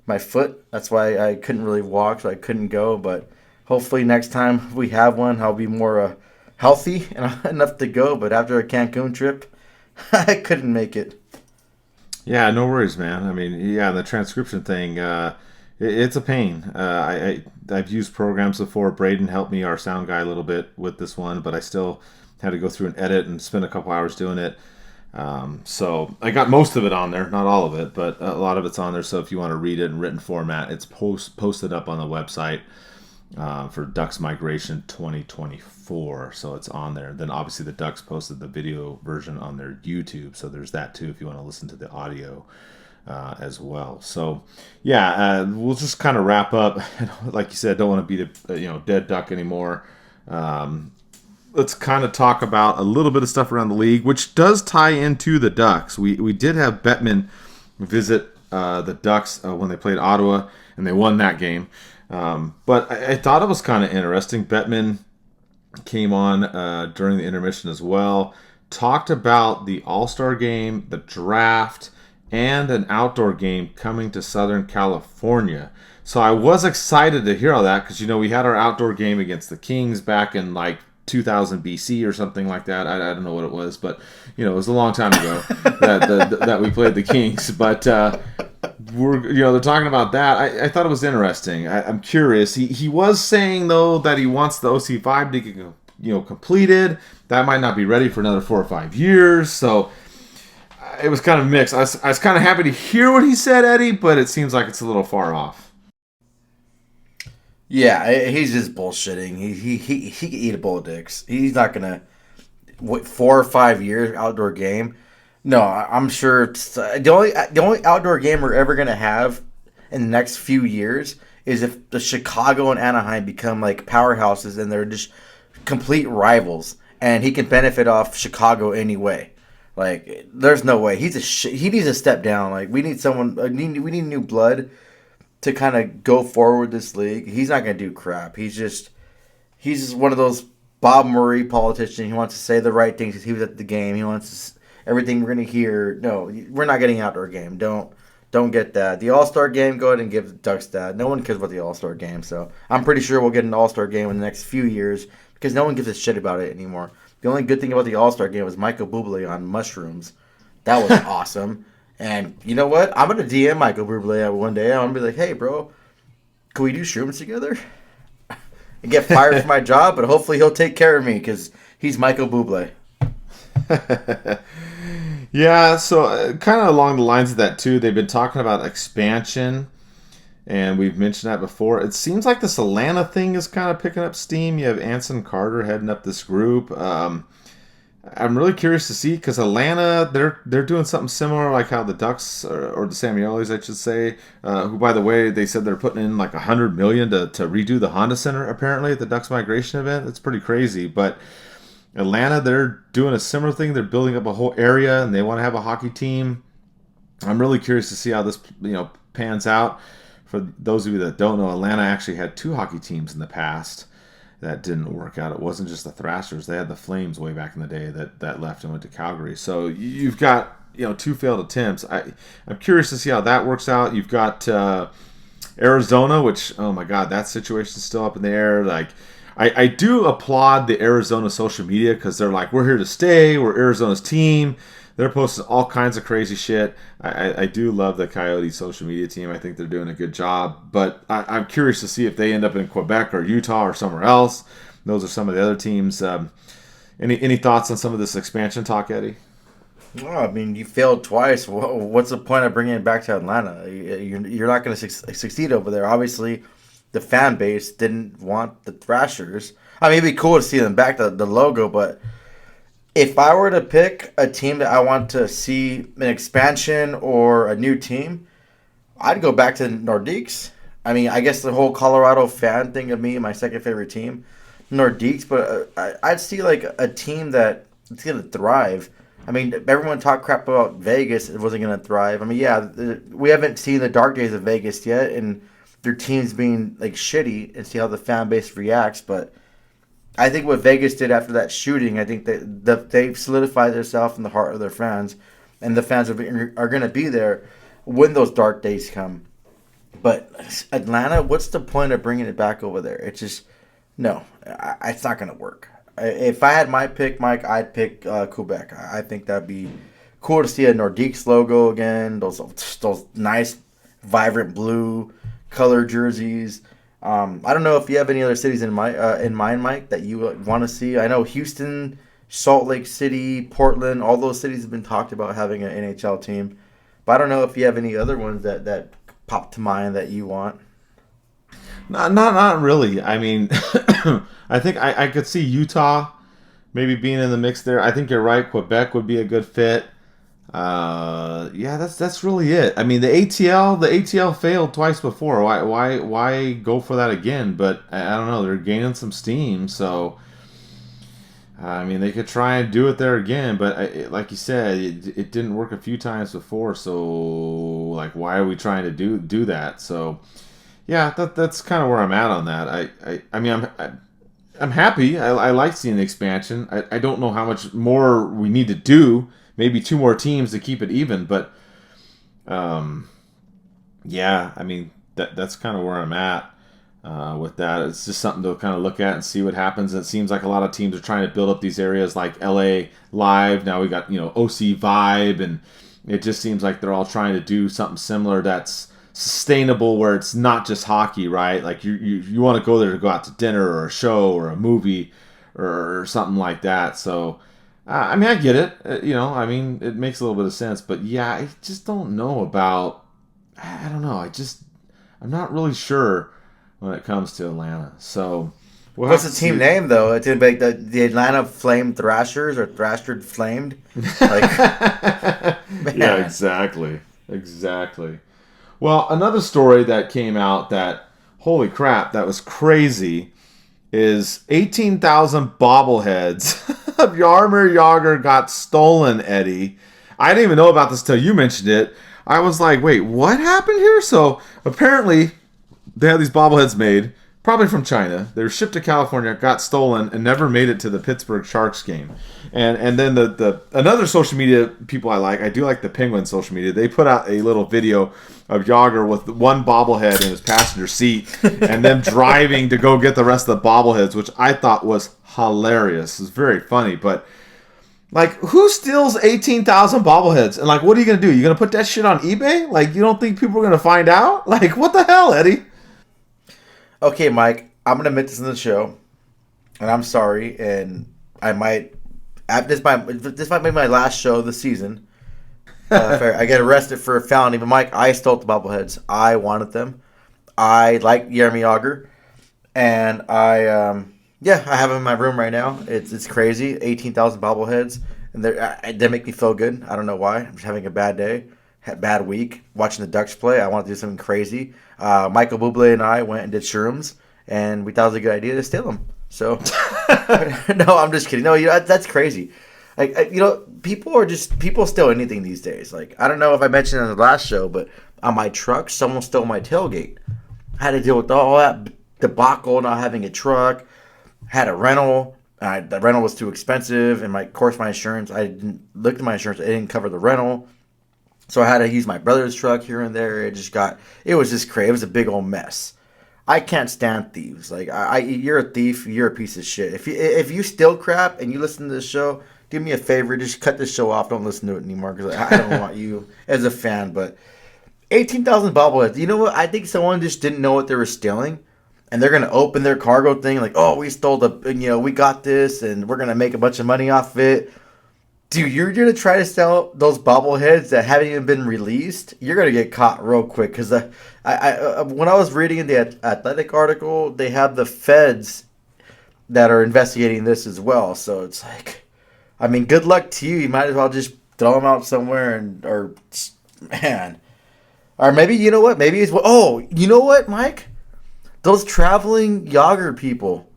My foot, that's why I couldn't really walk, so I couldn't go. But hopefully next time we have one, I'll be more healthy and enough to go. But after a Cancun trip, I couldn't make it. Yeah, no worries, man. I mean, yeah, the transcription thing, it's a pain. I've used programs before. Braden helped me, our sound guy, a little bit with this one, but I still had to go through and edit and spend a couple hours doing it. So I got most of it on there, not all of it, but a lot of it's on there. So if you want to read it in written format, it's posted up on the website for Ducks Migration 2024. So it's on there. Then obviously the Ducks posted the video version on their YouTube. So there's that too if you want to listen to the audio as well. So yeah, we'll just kind of wrap up. Like you said, don't want to be a dead duck anymore. Let's kind of talk about a little bit of stuff around the league, which does tie into the Ducks. We did have Bettman visit the Ducks when they played Ottawa, and they won that game. But I thought it was kind of interesting. Bettman came on during the intermission as well, talked about the All-Star game, the draft, and an outdoor game coming to Southern California. So I was excited to hear all that because, we had our outdoor game against the Kings back in 2000 BC or something like that. I don't know what it was, but it was a long time ago that we played the Kings. But they're talking about that. I thought it was interesting. I'm curious. He was saying though that he wants the OC5 to get completed. That might not be ready for another 4 or 5 years. So it was kind of mixed. I was kind of happy to hear what he said, Eddie, but it seems like it's a little far off. Yeah, he's just bullshitting. He can eat a bowl of dicks. He's not gonna wait 4 or 5 years outdoor game. No, I'm sure the only outdoor game we're ever gonna have in the next few years is if the Chicago and Anaheim become like powerhouses and they're just complete rivals, and he can benefit off Chicago anyway. Like, there's no way he needs to step down. Like, we need someone. We need new blood to kind of go forward this league. He's not going to do crap. He's just one of those Bob Murray politicians. He wants to say the right things because he was at the game. He wants everything we're going to hear. No, we're not getting an outdoor game. Don't get that. The All-Star game, go ahead and give the Ducks that. No one cares about the All-Star game, so I'm pretty sure we'll get an All-Star game in the next few years because no one gives a shit about it anymore. The only good thing about the All-Star game was Michael Bublé on mushrooms. That was awesome. And you know what? I'm going to DM Michael Bublé one day. I'm going to be like, hey, bro, can we do shrooms together? And get fired from my job, but hopefully he'll take care of me because he's Michael Bublé. Yeah, so kind of along the lines of that, too, they've been talking about expansion, and we've mentioned that before. It seems like this Atlanta thing is kind of picking up steam. You have Anson Carter heading up this group. I'm really curious to see because Atlanta, they're doing something similar like how the Ducks or the Samiolis, I should say, who, by the way, they said they're putting in like $100 million to redo the Honda Center apparently at the Ducks migration event. That's pretty crazy. But Atlanta, they're doing a similar thing. They're building up a whole area and they want to have a hockey team. I'm really curious to see how this pans out. For those of you that don't know, Atlanta actually had 2 hockey teams in the past. That didn't work out. It wasn't just the Thrashers. They had the Flames way back in the day that left and went to Calgary. So you've got 2 failed attempts. I'm curious to see how that works out. You've got Arizona, which, oh my God, that situation's still up in the air. Like, I do applaud the Arizona social media because they're like, we're here to stay. We're Arizona's team. They're posting all kinds of crazy shit. I do love the Coyotes social media team. I think they're doing a good job. But I'm curious to see if they end up in Quebec or Utah or somewhere else. Those are some of the other teams. Any thoughts on some of this expansion talk, Eddie? Well, I mean, you failed twice. What's the point of bringing it back to Atlanta? You're not going to succeed over there. Obviously, the fan base didn't want the Thrashers. I mean, it'd be cool to see them back, the logo, but if I were to pick a team that I want to see an expansion or a new team, I'd go back to Nordiques. I mean, I guess the whole Colorado fan thing of me, my second favorite team, Nordiques, but I'd see like a team that it's going to thrive. I mean, everyone talked crap about Vegas. It wasn't going to thrive. I mean, yeah, we haven't seen the dark days of Vegas yet, and their teams being like shitty, and see how the fan base reacts. But I think what Vegas did after that shooting, I think that they've solidified themselves in the heart of their fans, and the fans are going to be there when those dark days come. But Atlanta, what's the point of bringing it back over there? It's just no, it's not going to work. If I had my pick, Mike, I'd pick Quebec. I think that'd be cool to see a Nordiques logo again. Those nice, vibrant blue color jerseys. I don't know if you have any other cities in mind, Mike, that you want to see. I know Houston, Salt Lake City, Portland, all those cities have been talked about having an NHL team. But I don't know if you have any other ones that pop to mind that you want. Not really. I mean, I think I could see Utah maybe being in the mix there. I think you're right. Quebec would be a good fit. Yeah, that's really it. I mean, the ATL failed twice before. Why go for that again? But I don't know. They're gaining some steam, so I mean, they could try and do it there again. But like you said, it didn't work a few times before. So like, why are we trying to do that? So yeah, that's kind of where I'm at on that. I mean, I'm happy. I like seeing the expansion. I don't know how much more we need to do. Maybe 2 more teams to keep it even, but yeah, I mean that's kind of where I'm at with that. It's just something to kind of look at and see what happens. It seems like a lot of teams are trying to build up these areas like LA Live. Now we got OC Vibe, and it just seems like they're all trying to do something similar that's sustainable, where it's not just hockey, right? Like you want to go there to go out to dinner or a show or a movie or something like that. So. I mean, I get it. I mean, it makes a little bit of sense. But yeah, I just don't know about. I don't know. I'm not really sure when it comes to Atlanta. So, what's the team name though? It's gonna be the Atlanta Flame Thrashers or Thrasher Flamed. Like, yeah, exactly. Well, another story that came out that holy crap, that was crazy. Is 18,000 bobbleheads of Jaromir Jagr got stolen, Eddie. I didn't even know about this till you mentioned it. I was like, wait, what happened here? So apparently they had these bobbleheads made, probably from China. They were shipped to California, got stolen, and never made it to the Pittsburgh Sharks game. And then the another social media people I do like the Penguin social media. They put out a little video of Jagr with one bobblehead in his passenger seat and then driving to go get the rest of the bobbleheads, which I thought was hilarious. It's very funny, but like, who steals 18,000 bobbleheads? And like, what are you going to do? You going to put that shit on eBay? Like, you don't think people are going to find out? Like, what the hell, Eddie? Okay, Mike, I'm going to admit this in the show, and I'm sorry, and I might... This might be my last show of the season. I get arrested for a felony, but Mike, I stole the bobbleheads. I wanted them. I like Jaromir Jagr, and I have them in my room right now. It's crazy, 18,000 bobbleheads, and they make me feel good. I don't know why. I'm just having a bad day, bad week, watching the Ducks play. I want to do something crazy. Michael Bublé and I went and did shrooms, and we thought it was a good idea to steal them. So, no, I'm just kidding. No, that's crazy. Like, people steal anything these days. Like, I don't know if I mentioned in the last show, but on my truck, someone stole my tailgate. I had to deal with all that debacle, not having a truck. Had a rental. The rental was too expensive, and my insurance. I didn't look at my insurance. It didn't cover the rental, so I had to use my brother's truck here and there. It was just crazy. It was a big old mess. I can't stand thieves. Like, you're a thief. You're a piece of shit. If you steal crap and you listen to this show, do me a favor. Just cut this show off. Don't listen to it anymore, because I don't want you as a fan. But 18,000 bobbleheads. You know what? I think someone just didn't know what they were stealing, and they're gonna open their cargo thing like, oh, we stole we got this, and we're gonna make a bunch of money off it. Dude, you're going to try to sell those bobbleheads that haven't even been released, you're going to get caught real quick. Because when I was reading in the Athletic article, they have the feds that are investigating this as well. So it's like, I mean, good luck to you. You might as well just throw them out somewhere man. Or maybe, you know what? Maybe it's, you know what, Mike? Those traveling Yager people.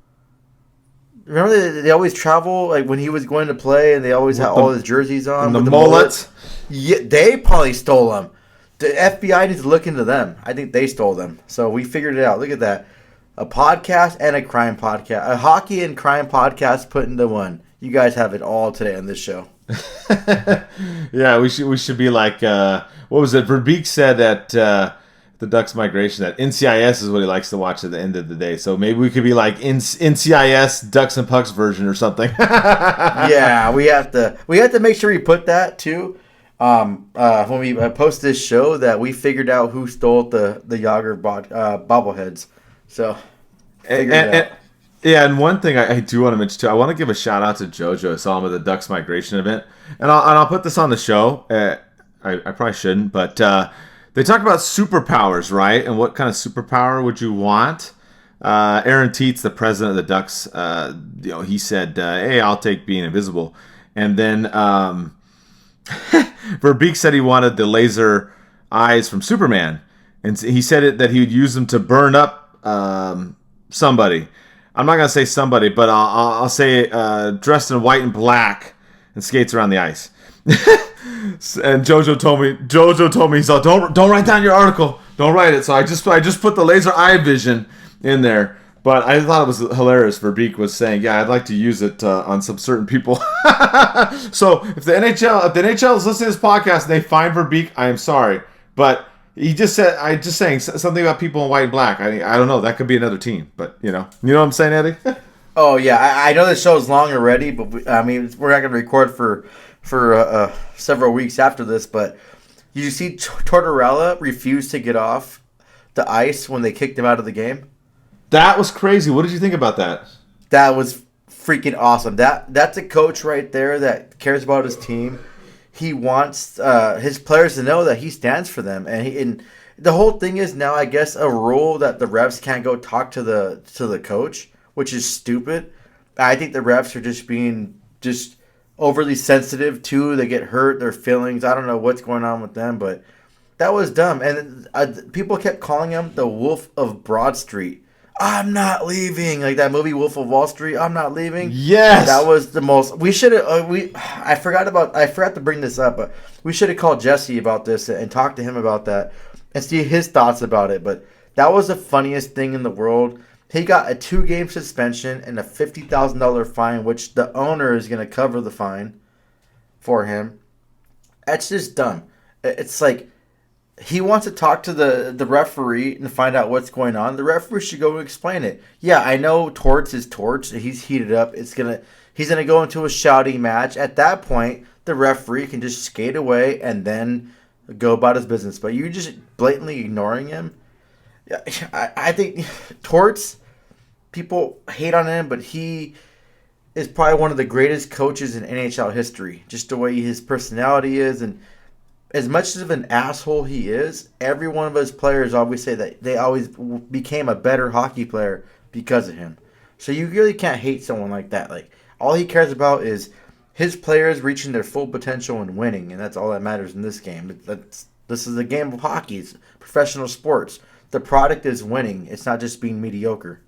Remember they always travel, like when he was going to play, and they always had all his jerseys on. And the with mullets. Yeah, they probably stole them. The FBI needs to look into them. I think they stole them. So we figured it out. Look at that. A podcast and a crime podcast. A hockey and crime podcast put into one. You guys have it all today on this show. Yeah, we should be like, what was it? Verbeek said at the Ducks migration that NCIS is what he likes to watch at the end of the day. So maybe we could be like NCIS Ducks and Pucks version or something. Yeah, we have to make sure we put that too. When we post this show, that we figured out who stole the Yager bobbleheads. So, and one thing I do want to mention too, I want to give a shout out to JoJo. I saw him at the Ducks migration event, and I'll put this on the show. I probably shouldn't, but they talked about superpowers, right? And what kind of superpower would you want? Aaron Teets, the president of the Ducks, he said, "Hey, I'll take being invisible." And then Verbeek said he wanted the laser eyes from Superman, and he said that he would use them to burn up somebody. I'm not gonna say somebody, but I'll say dressed in white and black and skates around the ice. And JoJo told me, he's like, don't write down your article, don't write it. So I just put the laser eye vision in there. But I thought it was hilarious. Verbeek was saying, yeah, I'd like to use it on some certain people. So if the NHL is listening to this podcast and they find Verbeek, I am sorry, but he just said, saying something about people in white and black. I don't know, that could be another team, but you know what I'm saying, Eddie? Oh yeah, I know the show's long already, but we're not going to record for several weeks after this. But you see, Tortorella refused to get off the ice when they kicked him out of the game. That was crazy. What did you think about that? That was freaking awesome. That's a coach right there that cares about his team. He wants his players to know that he stands for them, and the whole thing is now, I guess, a rule that the refs can't go talk to the coach, which is stupid. I think the refs are just being overly sensitive too. They get hurt, their feelings. I don't know what's going on with them, but that was dumb. And people kept calling him the Wolf of Broad Street. I'm not leaving, like that movie Wolf of Wall Street. I'm not leaving. Yes, that was the most. We should have. I forgot to bring this up, but we should have called Jesse about this and talked to him about that and see his thoughts about it. But that was the funniest thing in the world. He got a 2-game suspension and a $50,000 fine, which the owner is going to cover the fine for him. That's just dumb. It's like he wants to talk to the referee and find out what's going on. The referee should go and explain it. Yeah, I know Torts is Torts. He's heated up. He's gonna go into a shouting match. At that point, the referee can just skate away and then go about his business. But you're just blatantly ignoring him. I think Torts, people hate on him, but he is probably one of the greatest coaches in NHL history. Just the way his personality is, and as much of an asshole he is, every one of his players always say that they always became a better hockey player because of him. So you really can't hate someone like that. Like, all he cares about is his players reaching their full potential and winning, and that's all that matters in this game. This is a game of hockey. It's professional sports. The product is winning. It's not just being mediocre.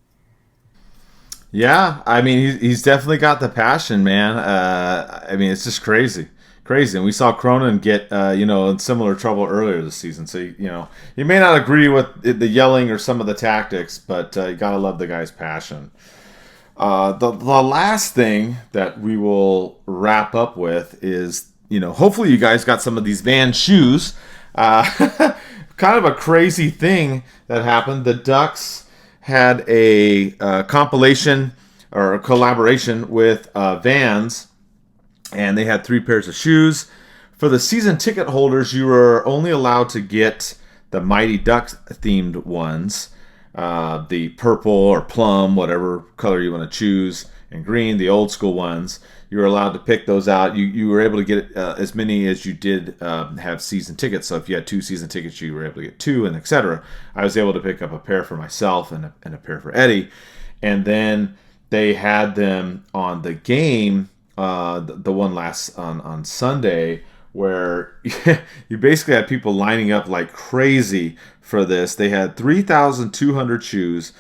Yeah, I mean, he's definitely got the passion, man. I mean, it's just crazy. And we saw Cronin get, in similar trouble earlier this season. So, you may not agree with the yelling or some of the tactics, but you got to love the guy's passion. The last thing that we will wrap up with is, hopefully you guys got some of these Vans shoes. Kind of a crazy thing that happened. The Ducks had a compilation or a collaboration with Vans, and they had 3 pairs of shoes. For the season ticket holders, you were only allowed to get the Mighty Ducks themed ones, the purple or plum, whatever color you want to choose. and green, the old school ones. You were allowed to pick those out. You were able to get as many as you did have season tickets. So if you had 2 season tickets, you were able to get 2, and etc. I was able to pick up a pair for myself and a pair for Eddie. And then they had them on the game, the one last on Sunday, where you basically had people lining up like crazy for this. They had 3,200 shoes.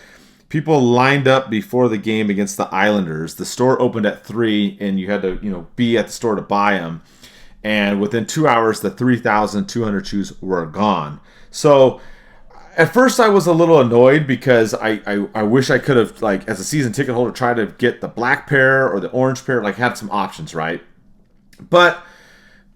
People lined up before the game against the Islanders. The store opened at 3, and you had to, be at the store to buy them. And within 2 hours, the 3,200 shoes were gone. So at first, I was a little annoyed because I wish I could have, like, as a season ticket holder, tried to get the black pair or the orange pair, like, had some options, right? But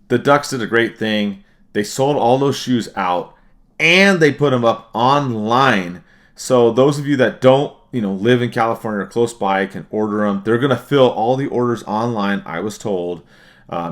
the Ducks did a great thing. They sold all those shoes out, and they put them up online. So those of you that don't, live in California or close by can order them. They're going to fill all the orders online, I was told.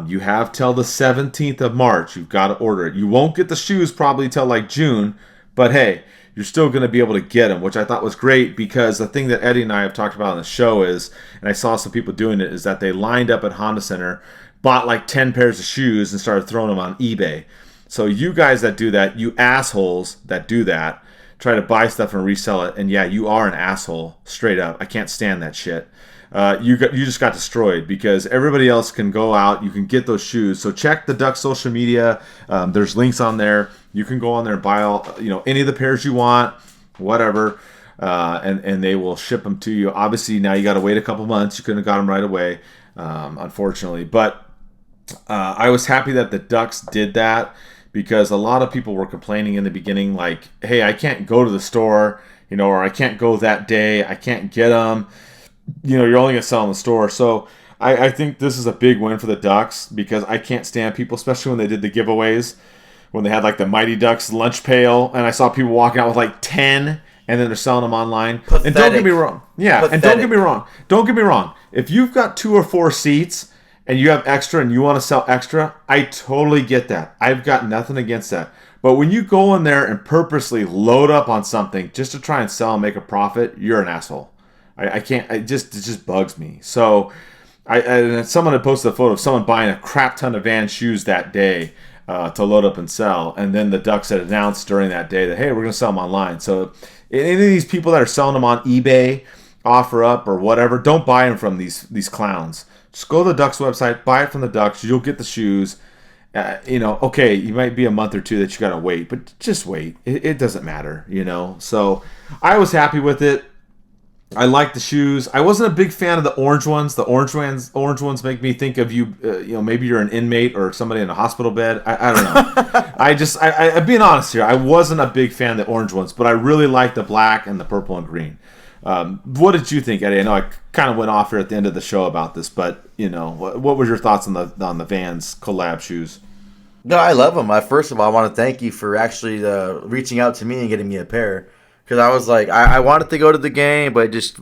You have till the 17th of March. You've got to order it. You won't get the shoes probably till like June, but hey, you're still going to be able to get them, which I thought was great, because the thing that Eddie and I have talked about on the show is, and I saw some people doing it, is that they lined up at Honda Center, bought like 10 pairs of shoes, and started throwing them on eBay. So you guys that do that, you assholes that do that, try to buy stuff and resell it, and yeah, you are an asshole, straight up. I can't stand that shit. You just got destroyed, because everybody else can go out. You can get those shoes. So check the Duck social media. There's links on there. You can go on there and buy all, any of the pairs you want, whatever, and they will ship them to you. Obviously, now you got to wait a couple months. You couldn't have got them right away, unfortunately. But I was happy that the Ducks did that, because a lot of people were complaining in the beginning, like, hey, I can't go to the store, or I can't go that day. I can't get them. You're only going to sell in the store. So I think this is a big win for the Ducks, because I can't stand people, especially when they did the giveaways, when they had like the Mighty Ducks lunch pail, and I saw people walking out with like 10, and then they're selling them online. Pathetic. And don't get me wrong. Yeah, Pathetic. And don't get me wrong. If you've got 2 or 4 seats and you have extra and you want to sell extra, I totally get that. I've got nothing against that. But when you go in there and purposely load up on something just to try and sell and make a profit, you're an asshole. I can't. It just bugs me. So, and someone had posted a photo of someone buying a crap ton of Vans shoes that day to load up and sell, and then the Ducks had announced during that day that, hey, we're going to sell them online. So any of these people that are selling them on eBay, OfferUp or whatever, don't buy them from these clowns. Just go to the Ducks website, buy it from the Ducks. You'll get the shoes. Okay, you might be a month or 2 that you got to wait, but just wait. It doesn't matter, So I was happy with it. I like the shoes. I wasn't a big fan of the orange ones. The orange ones make me think of you. Maybe you're an inmate or somebody in a hospital bed. I don't know. I'm being honest here. I wasn't a big fan of the orange ones, but I really like the black and the purple and green. What did you think, Eddie? I know I kind of went off here at the end of the show about this, but what was your thoughts on the Vans collab shoes? No, I love them. First of all, I want to thank you for actually reaching out to me and getting me a pair. Because I was like, I wanted to go to the game, but just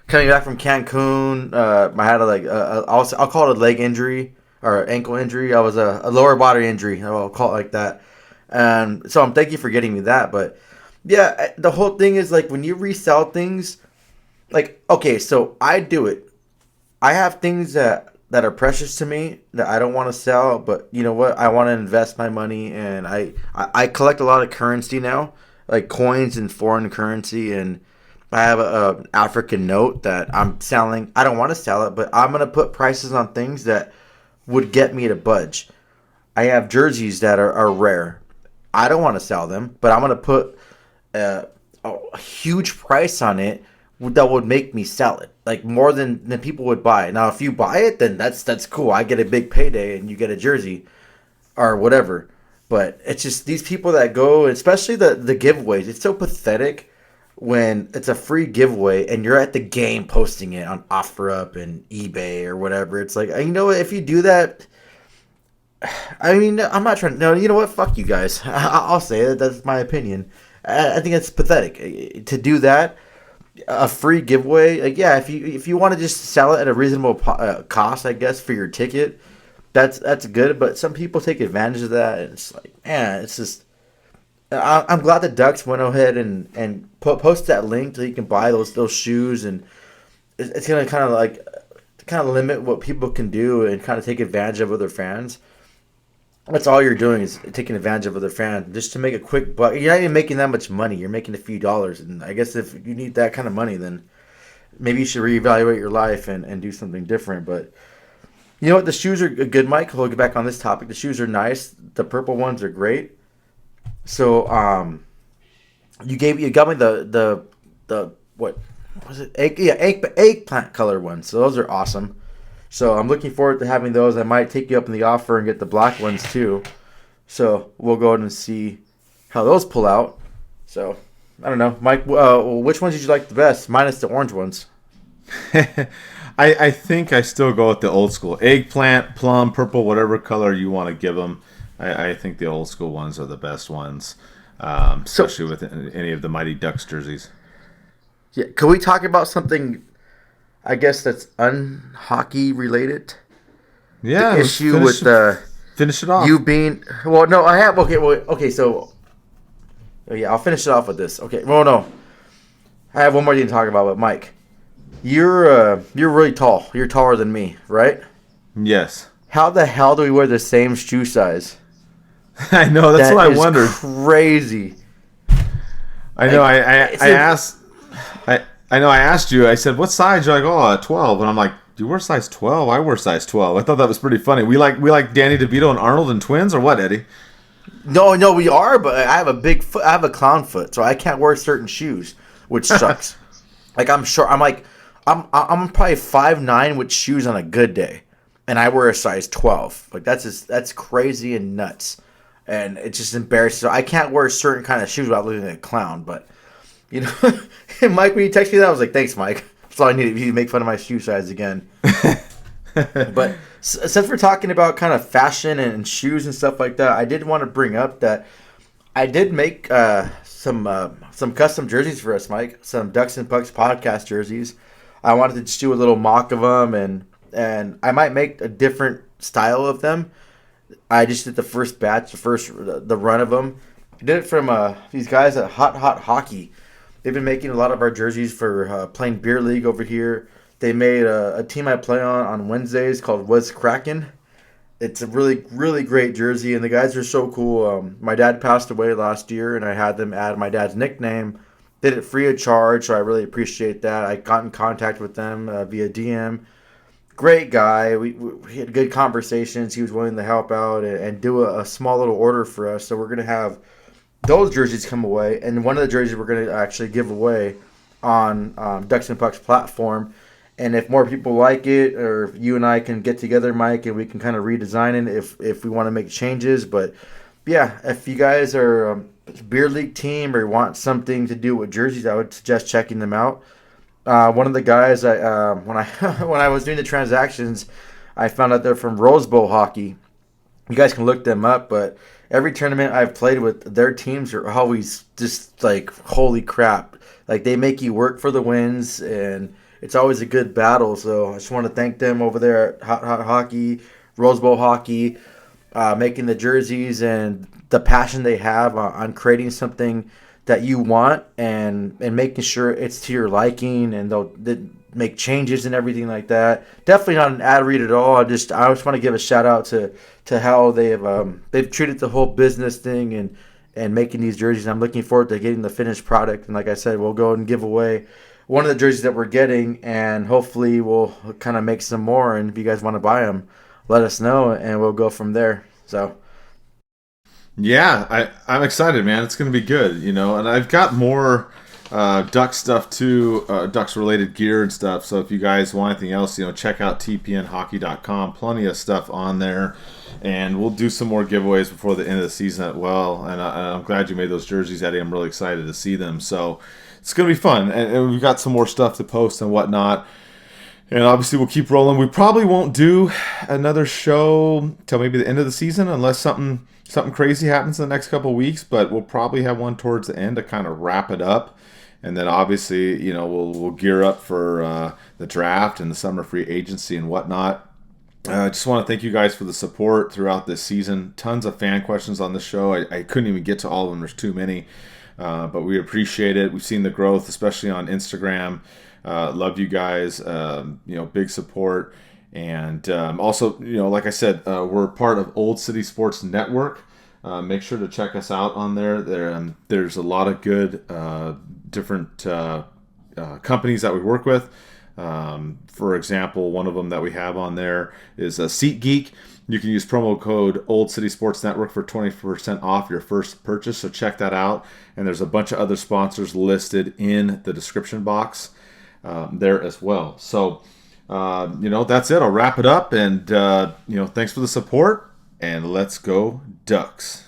coming back from Cancun, I had I'll call it a leg injury or ankle injury. I was a lower body injury. I'll call it like that. And so thank you for getting me that. But yeah, the whole thing is like when you resell things, like, okay, so I do it. I have things that are precious to me that I don't want to sell, but you know what? I want to invest my money, and I collect a lot of currency now. Like coins and foreign currency, and I have a African note that I'm selling. I don't want to sell it, but I'm going to put prices on things that would get me to budge. I have jerseys that are rare. I don't want to sell them, but I'm going to put a huge price on it that would make me sell it. Like more than people would buy. Now, if you buy it, then that's cool. I get a big payday and you get a jersey or whatever. But it's just these people that go, especially the giveaways. It's so pathetic when it's a free giveaway and you're at the game posting it on OfferUp and eBay or whatever. It's like, if you do that, I mean, I'm not trying. No, you know what? Fuck you guys. I'll say it. That's my opinion. I think it's pathetic to do that. A free giveaway, like yeah, if you want to just sell it at a reasonable cost, I guess for your ticket. That's good, but some people take advantage of that, and it's like, man, it's just. I'm glad the Ducks went ahead and post that link so you can buy those shoes, and it's gonna kind of limit what people can do and kind of take advantage of other fans. That's all you're doing is taking advantage of other fans just to make a quick buck. You're not even making that much money. You're making a few dollars, and I guess if you need that kind of money, then maybe you should reevaluate your life and do something different. But you know what? The shoes are good, Mike. We'll get back on this topic. The shoes are nice. The purple ones are great. So you got me the what was it? Eggplant color ones. So those are awesome. So I'm looking forward to having those. I might take you up in the offer and get the black ones too. So we'll go ahead and see how those pull out. So I don't know, Mike. Which ones did you like the best, minus the orange ones? I think I still go with the old school eggplant, plum, purple, whatever color you want to give them. I think the old school ones are the best ones, especially with any of the Mighty Ducks jerseys. Yeah, can we talk about something? I guess that's unhockey related. Yeah, The issue with finish it off. you being no, I have okay. So yeah, I'll finish it off with this. Okay, well no, I have one more thing to talk about. But Mike, you're really tall. You're taller than me, right? Yes. How the hell do we wear the same shoe size? I know. That's what I wondered. Crazy. I know. I asked. I know. I asked you. I said, "What size?" You're like, "Oh, 12." And I'm like, "You wear size 12? I wear size 12." I thought that was pretty funny. We like Danny DeVito and Arnold and twins, or what, Eddie? No, we are, but I have a big foot. I have a clown foot, so I can't wear certain shoes, which sucks. Like I'm probably 5'9" with shoes on a good day, and I wear a size 12. Like that's crazy and nuts, and it's just embarrassing. So I can't wear certain kind of shoes without looking like a clown. But you know, and Mike, when you texted me that, I was like, "Thanks, Mike." That's all I needed. You to make fun of my shoe size again. But since we're talking about kind of fashion and shoes and stuff like that, I did want to bring up that I did make some custom jerseys for us, Mike. Some Ducks and Pucks podcast jerseys. I wanted to just do a little mock of them, and I might make a different style of them. I just did the first batch, the run of them. I did it from these guys at Hot Hockey. They've been making a lot of our jerseys for playing beer league over here. They made a team I play on Wednesdays called Was Kraken. It's a really, really great jersey, and the guys are so cool. My dad passed away last year, and I had them add my dad's nickname. Did it free of charge, so I really appreciate that. I got in contact with them via DM. Great guy. We had good conversations. He was willing to help out and do a small little order for us. So we're going to have those jerseys come away, and one of the jerseys we're going to actually give away on Ducks and Pucks platform. And if more people like it, or if you and I can get together, Mike, and we can kind of redesign it if we want to make changes. But yeah, if you guys are a beer league team or want something to do with jerseys, I would suggest checking them out. One of the guys, when I was doing the transactions, I found out they're from Rose Bowl hockey. You guys can look them up, but every tournament I've played with, their teams are always just like, holy crap. Like, they make you work for the wins, and it's always a good battle. So I just want to thank them over there at Hot Hockey, Rose Bowl Hockey, making the jerseys and the passion they have on creating something that you want and making sure it's to your liking, and they'll make changes and everything like that. Definitely not an ad read at all. I just want to give a shout out to how they've treated the whole business thing and making these jerseys. I'm looking forward to getting the finished product. And like I said, we'll go and give away one of the jerseys that we're getting, and hopefully we'll kind of make some more. And if you guys want to buy them, let us know, and we'll go from there. So. Yeah, I'm excited, man. It's going to be good, and I've got more Duck stuff too, Ducks related gear and stuff. So if you guys want anything else, check out tpnhockey.com. Plenty of stuff on there, and we'll do some more giveaways before the end of the season as well. And I'm glad you made those jerseys, Eddie. I'm really excited to see them. So it's going to be fun, and we've got some more stuff to post and whatnot. And obviously we'll keep rolling. We probably won't do another show till maybe the end of the season unless something crazy happens in the next couple of weeks, but we'll probably have one towards the end to kind of wrap it up. And then obviously, we'll gear up for the draft and the summer free agency and whatnot. I just want to thank you guys for the support throughout this season. Tons of fan questions on the show. I couldn't even get to all of them. There's too many. But we appreciate it. We've seen the growth, especially on Instagram. Love you guys. Big support. And also, like I said, we're part of Old City Sports Network. Make sure to check us out on there. There's a lot of good different companies that we work with. For example, one of them that we have on there is SeatGeek. You can use promo code Old City Sports Network for 20% off your first purchase. So check that out. And there's a bunch of other sponsors listed in the description box there as well. So, that's it. I'll wrap it up. And, thanks for the support. And let's go Ducks.